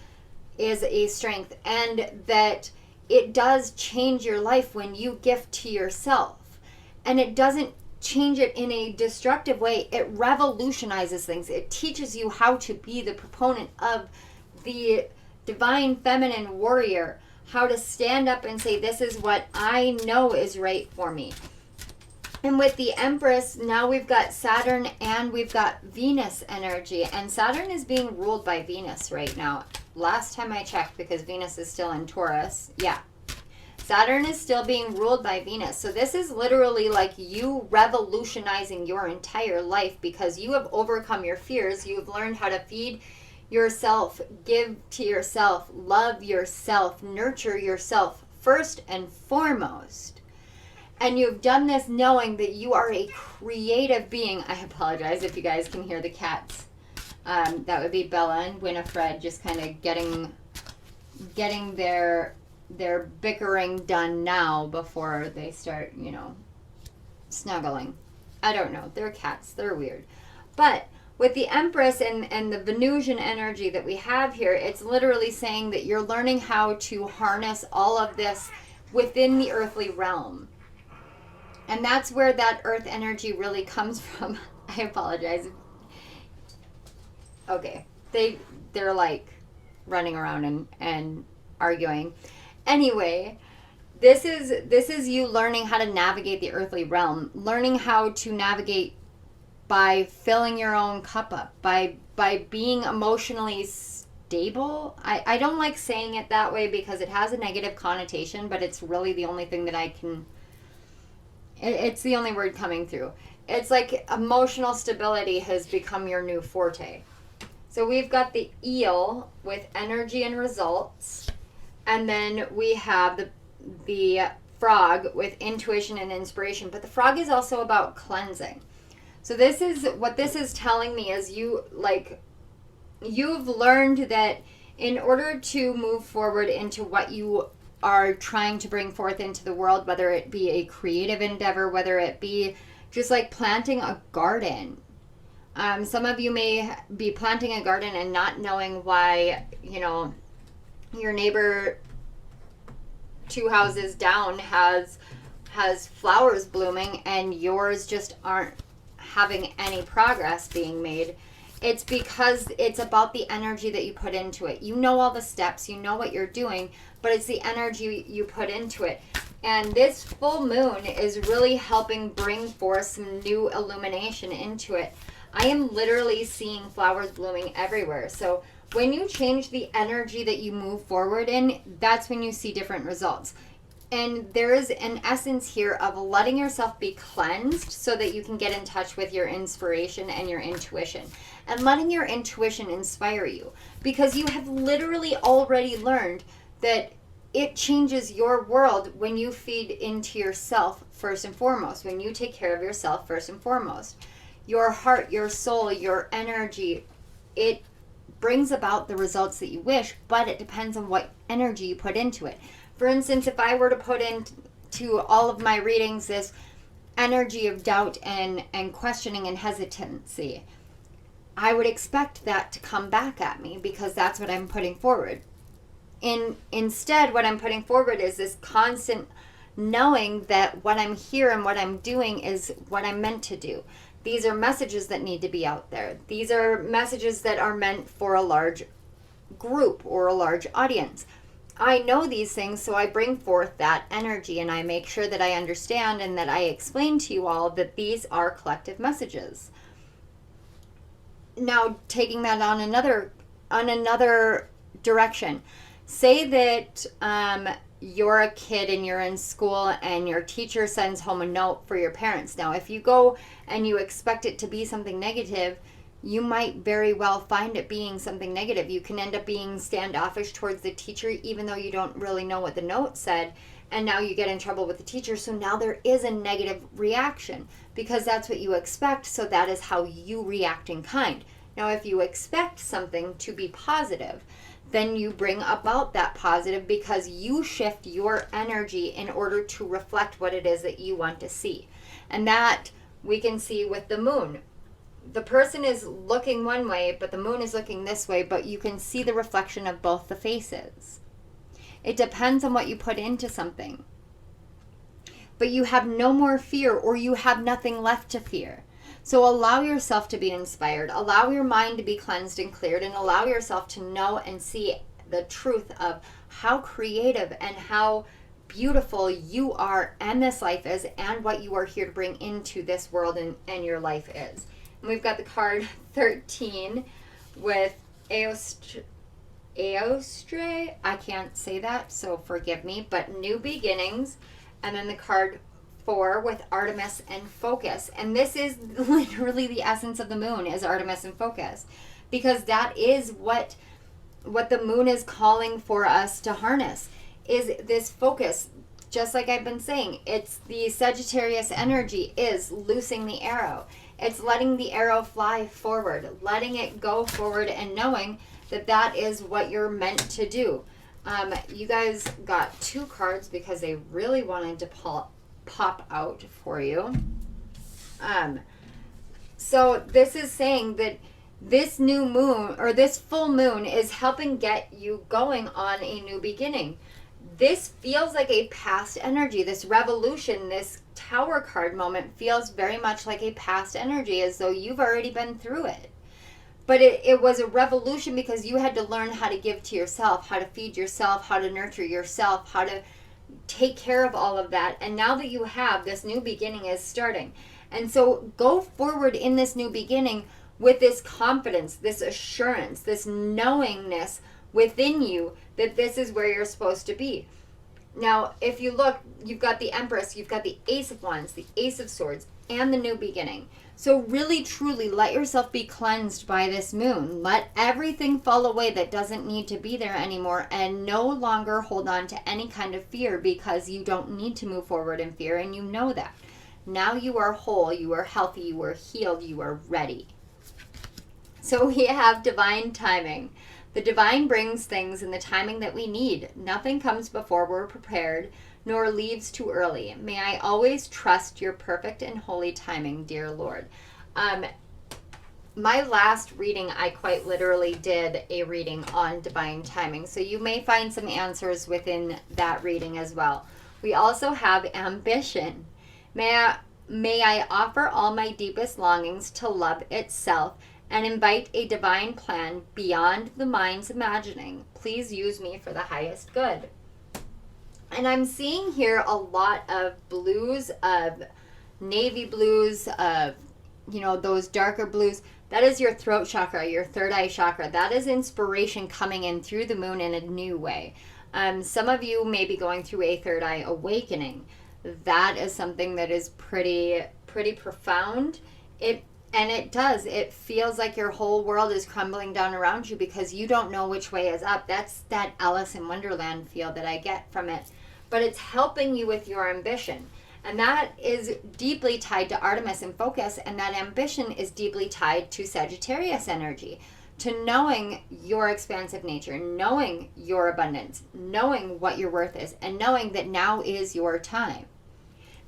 a strength, and that it does change your life when you gift to yourself. And it doesn't change it in a destructive way. It revolutionizes things. It teaches you how to be the proponent of the divine feminine warrior, how to stand up and say, this is what I know is right for me. And with the Empress, now we've got Saturn and we've got Venus energy. And Saturn is being ruled by Venus right now. Last time I checked, because Venus is still in Taurus. Yeah. Saturn is still being ruled by Venus. So this is literally like you revolutionizing your entire life because you have overcome your fears. You've learned how to feed yourself, give to yourself, love yourself, nurture yourself first and foremost. And you've done this knowing that you are a creative being. I apologize if you guys can hear the cats. That would be Bella and Winifred just kind of getting their bickering done now before they start, snuggling. I don't know. They're cats. They're weird. But with the Empress and the Venusian energy that we have here, it's literally saying that you're learning how to harness all of this within the earthly realm. And that's where that earth energy really comes from. I apologize. Okay. They're like running around and arguing. Anyway, this is you learning how to navigate the earthly realm, learning how to navigate by filling your own cup up, by being emotionally stable. I don't like saying it that way because it has a negative connotation, but it's really the only thing that it's the only word coming through. It's like emotional stability has become your new forte. So we've got the eel with energy and results. And then we have the frog with intuition and inspiration. But the frog is also about cleansing. So this is what this is telling me is you've learned that in order to move forward into what you are trying to bring forth into the world, whether it be a creative endeavor, whether it be just like planting a garden. Some of you may be planting a garden and not knowing why, your neighbor 2 houses down has flowers blooming and yours just aren't having any progress being made. It's because it's about the energy that you put into it. You know all the steps, you know what you're doing, but it's the energy you put into it. And this full moon is really helping bring forth some new illumination into it. I am literally seeing flowers blooming everywhere. So When you change the energy that you move forward in, that's when you see different results. And there is an essence here of letting yourself be cleansed so that you can get in touch with your inspiration and your intuition. And letting your intuition inspire you. Because you have literally already learned that it changes your world when you feed into yourself first and foremost. When you take care of yourself first and foremost. Your heart, your soul, your energy, it brings about the results that you wish, but it depends on what energy you put into it. For instance, if I were to put into all of my readings this energy of doubt and questioning and hesitancy, I would expect that to come back at me because that's what I'm putting forward. Instead, what I'm putting forward is this constant knowing that what I'm here and what I'm doing is what I'm meant to do. These are messages that need to be out there. These are messages that are meant for a large group or a large audience. I know these things, so I bring forth that energy and I make sure that I understand and that I explain to you all that these are collective messages. Now, taking that on another direction. Say that you're a kid and you're in school and your teacher sends home a note for your parents. Now, if you go and you expect it to be something negative, you might very well find it being something negative. You can end up being standoffish towards the teacher even though you don't really know what the note said, and now you get in trouble with the teacher. So now there is a negative reaction because that's what you expect, so that is how you react in kind. Now, if you expect something to be positive, then you bring about that positive because you shift your energy in order to reflect what it is that you want to see. And that we can see with the moon. The person is looking one way, but the moon is looking this way, but you can see the reflection of both the faces. It depends on what you put into something. But you have no more fear, or you have nothing left to fear. So allow yourself to be inspired. Allow your mind to be cleansed and cleared, and allow yourself to know and see the truth of how creative and how beautiful you are and this life is, and what you are here to bring into this world and your life is. And we've got the card 13 with Aostre. I can't say that, so forgive me, but new beginnings. And then the card 4 with Artemis and focus. And this is literally the essence of the moon, is Artemis and focus. Because that is what the moon is calling for us to harness, is this focus. Just like I've been saying, it's the Sagittarius energy is loosing the arrow. It's letting the arrow fly forward, letting it go forward, and knowing that that is what you're meant to do. You guys got 2 cards because they really wanted to pop out for you. So this is saying that this new moon, or this full moon, is helping get you going on a new beginning. This feels like a past energy. This revolution, this Tower card moment feels very much like a past energy, as though you've already been through it. But it was a revolution because you had to learn how to give to yourself, how to feed yourself, how to nurture yourself, how to take care of all of that. And now that you have, this new beginning is starting. And so go forward in this new beginning with this confidence, this assurance, this knowingness within you that this is where you're supposed to be. Now, if you look, you've got the Empress, you've got the Ace of Wands, the Ace of Swords, and the new beginning. So really, truly, let yourself be cleansed by this moon. Let everything fall away that doesn't need to be there anymore, and no longer hold on to any kind of fear, because you don't need to move forward in fear, and you know that. Now you are whole, you are healthy, you are healed, you are ready. So we have divine timing. The divine brings things in the timing that we need. Nothing comes before we're prepared, nor leaves too early. May I always trust your perfect and holy timing, dear Lord. My last reading, I quite literally did a reading on divine timing. So you may find some answers within that reading as well. We also have ambition. May I offer all my deepest longings to love itself, and invite a divine plan beyond the mind's imagining. Please use me for the highest good. And I'm seeing here a lot of blues, of navy blues, of, those darker blues. That is your throat chakra, your third eye chakra. That is inspiration coming in through the moon in a new way. Some of you may be going through a third eye awakening. That is something that is pretty profound. It feels like your whole world is crumbling down around you because you don't know which way is up. That's that Alice in Wonderland feel that I get from it. But it's helping you with your ambition. And that is deeply tied to Artemis and focus, and that ambition is deeply tied to Sagittarius energy, to knowing your expansive nature, knowing your abundance, knowing what your worth is, and knowing that now is your time.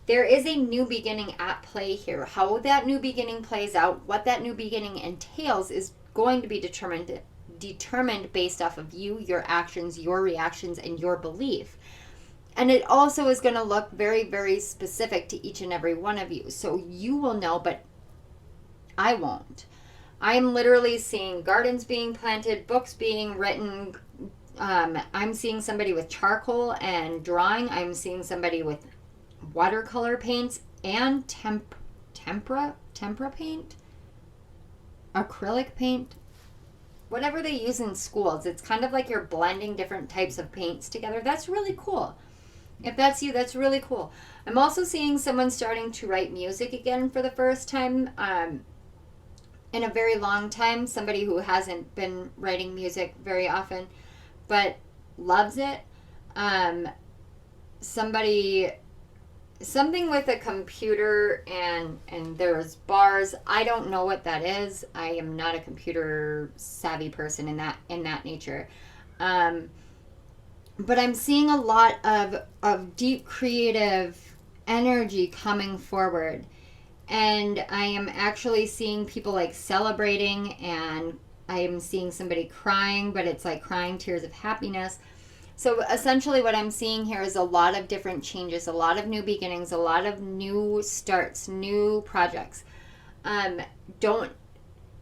There is a new beginning at play here. How that new beginning plays out, what that new beginning entails, is going to be determined based off of you, your actions, your reactions, and your belief. And it also is going to look very, very specific to each and every one of you. So you will know, but I won't. I am literally seeing gardens being planted, books being written. I'm seeing somebody with charcoal and drawing. I'm seeing somebody with watercolor paints and tempera paint, acrylic paint, whatever they use in schools. It's kind of like you're blending different types of paints together. That's really cool. If that's you, that's really cool. I'm also seeing someone starting to write music again for the first time in a very long time. Somebody who hasn't been writing music very often, but loves it. Something with a computer and there's bars. I don't know what that is. I am not a computer savvy person in that nature. But I'm seeing a lot of deep creative energy coming forward. And I am actually seeing people like celebrating, and I am seeing somebody crying, but it's like crying tears of happiness. So essentially what I'm seeing here is a lot of different changes, a lot of new beginnings, a lot of new starts, new projects.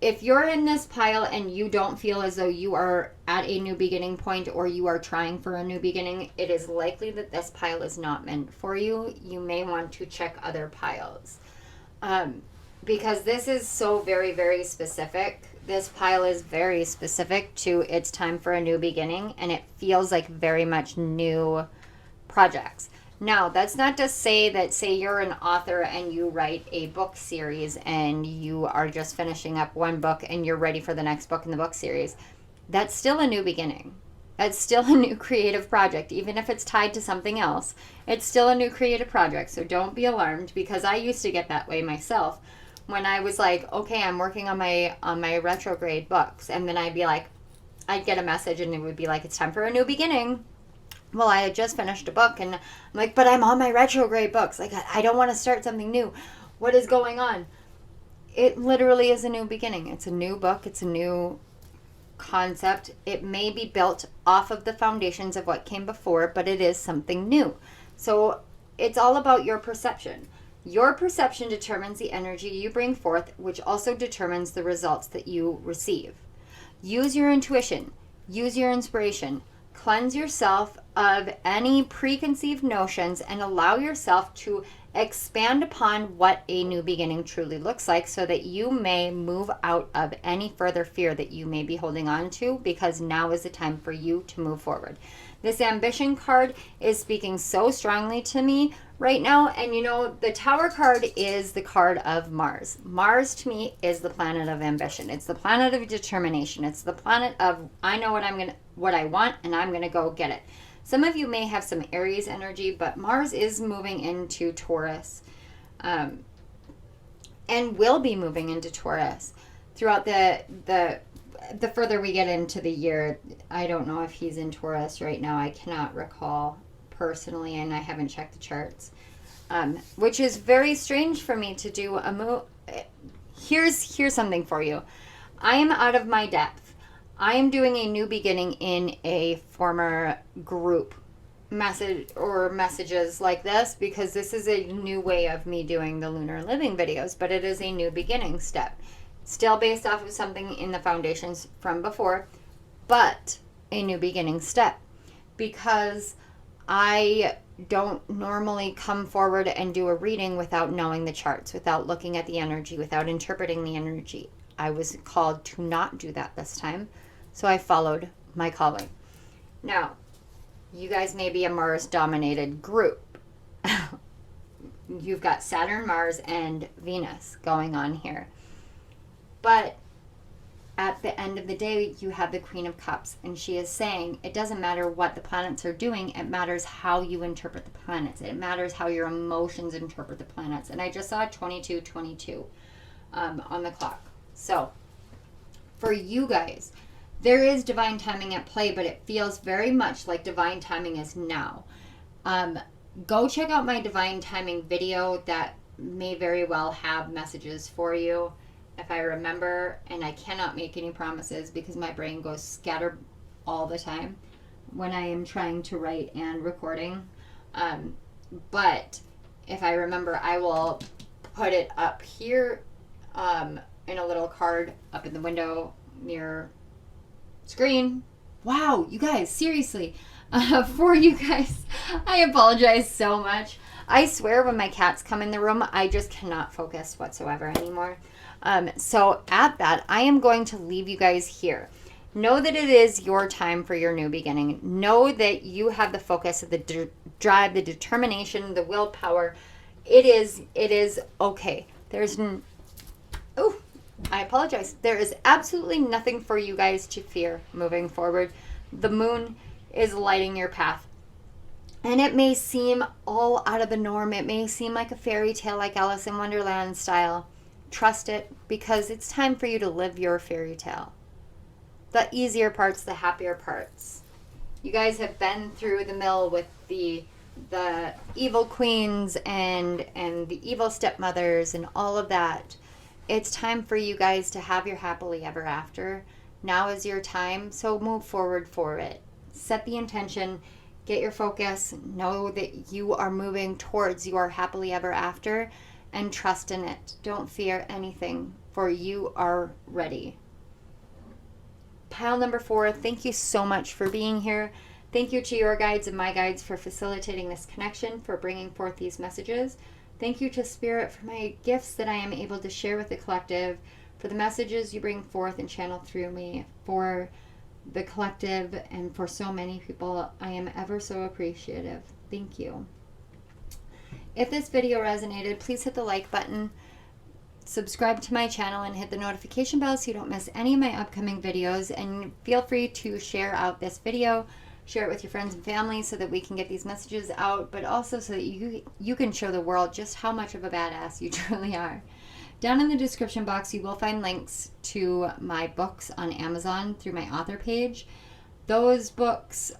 If you're in this pile and you don't feel as though you are at a new beginning point or you are trying for a new beginning, it is likely that this pile is not meant for you. You may want to check other piles. Because this is so very, very specific. This pile is very specific to it's time for a new beginning, and it feels like very much new projects. Now, that's not to say that, say you're an author and you write a book series and you are just finishing up one book and you're ready for the next book in the book series. That's still a new beginning. That's still a new creative project. Even if it's tied to something else, it's still a new creative project. So don't be alarmed, because I used to get that way myself when I was like, okay, I'm working on my retrograde books. And then I'd get a message and it would be like, it's time for a new beginning. Well, I had just finished a book and I'm like, but I'm on my retrograde books. Like, I don't want to start something new. What is going on? It literally is a new beginning. It's a new book. It's a new concept. It may be built off of the foundations of what came before, but it is something new. So it's all about your perception. Your perception determines the energy you bring forth, which also determines the results that you receive. Use your intuition. Use your inspiration. Cleanse yourself of any preconceived notions and allow yourself to expand upon what a new beginning truly looks like, so that you may move out of any further fear that you may be holding on to, because now is the time for you to move forward. This ambition card is speaking so strongly to me right now. And you know, the Tower card is the card of Mars. Mars to me is the planet of ambition. It's the planet of determination. It's the planet of, I know what I want, and I'm going to go get it. Some of you may have some Aries energy, but Mars is moving into Taurus, and will be moving into Taurus throughout the further we get into the year. I don't know if he's in Taurus right now. I cannot recall personally, and I haven't checked the charts, which is very strange for me to do a move. Here's something for you. I am out of my depth. I am doing a new beginning in a former group message or messages like this, because this is a new way of me doing the Lunar Living videos, but it is a new beginning step. Still based off of something in the foundations from before, but a new beginning step, because I don't normally come forward and do a reading without knowing the charts, without looking at the energy, without interpreting the energy. I was called to not do that this time. So I followed my calling. Now, you guys may be a Mars-dominated group. You've got Saturn, Mars, and Venus going on here. But at the end of the day, you have the Queen of Cups, and she is saying it doesn't matter what the planets are doing, it matters how you interpret the planets. It matters how your emotions interpret the planets. And I just saw 2222 on the clock. So, for you guys, there is divine timing at play, but it feels very much like divine timing is now. Go check out my divine timing video that may very well have messages for you if I remember, and I cannot make any promises because my brain goes scattered all the time when I am trying to write and recording. But if I remember, I will put it up here in a little card up in the window near screen. Wow, you guys, seriously. For you guys, I apologize so much. I swear when my cats come in the room, I just cannot focus whatsoever anymore. So at that, I am going to leave you guys here. Know that it is your time for your new beginning. Know that you have the focus, the drive, the determination, the willpower. It is okay. I apologize. There is absolutely nothing for you guys to fear moving forward. The moon is lighting your path. And it may seem all out of the norm. It may seem like a fairy tale, like Alice in Wonderland style. Trust it, because it's time for you to live your fairy tale. The easier parts, the happier parts. You guys have been through the mill with the evil queens and the evil stepmothers and all of that. It's time for you guys to have your happily ever after. Now is your time, so move forward for it. Set the intention, get your focus, know that you are moving towards your happily ever after, and trust in it. Don't fear anything, for you are ready. Pile number 4, thank you so much for being here. Thank you to your guides and my guides for facilitating this connection, for bringing forth these messages. Thank you to Spirit for my gifts that I am able to share with the collective, for the messages you bring forth and channel through me, for the collective, and for so many people. I am ever so appreciative. Thank you. If this video resonated, please hit the like button, subscribe to my channel, and hit the notification bell so you don't miss any of my upcoming videos. And feel free to share out this video, share it with your friends and family so that we can get these messages out, but also so that you can show the world just how much of a badass you truly are. Down in the description box, you will find links to my books on Amazon through my author page. Those books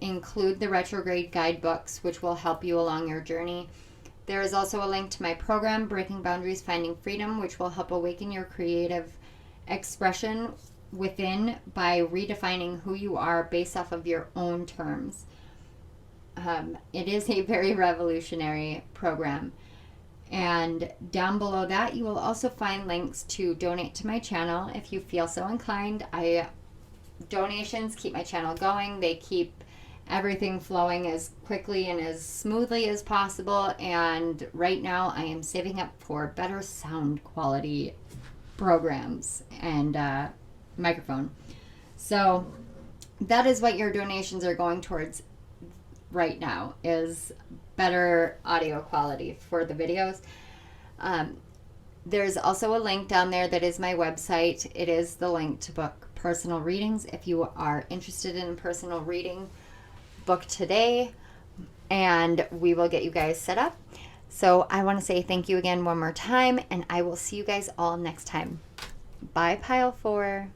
include the retrograde guidebooks, which will help you along your journey. There is also a link to my program, Breaking Boundaries, Finding Freedom, which will help awaken your creative expression within by redefining who you are based off of your own terms. It is a very revolutionary program. And down below that, you will also find links to donate to my channel if you feel so inclined. Donations keep my channel going. They keep everything flowing as quickly and as smoothly as possible. And right now, I am saving up for better sound quality programs and microphone. So that is what your donations are going towards right now, is better audio quality for the videos. There's also a link down there that is my website. It is the link to book personal readings. If you are interested in personal reading, book today and we will get you guys set up. So I want to say thank you again one more time, and I will see you guys all next time. Bye, Pile 4.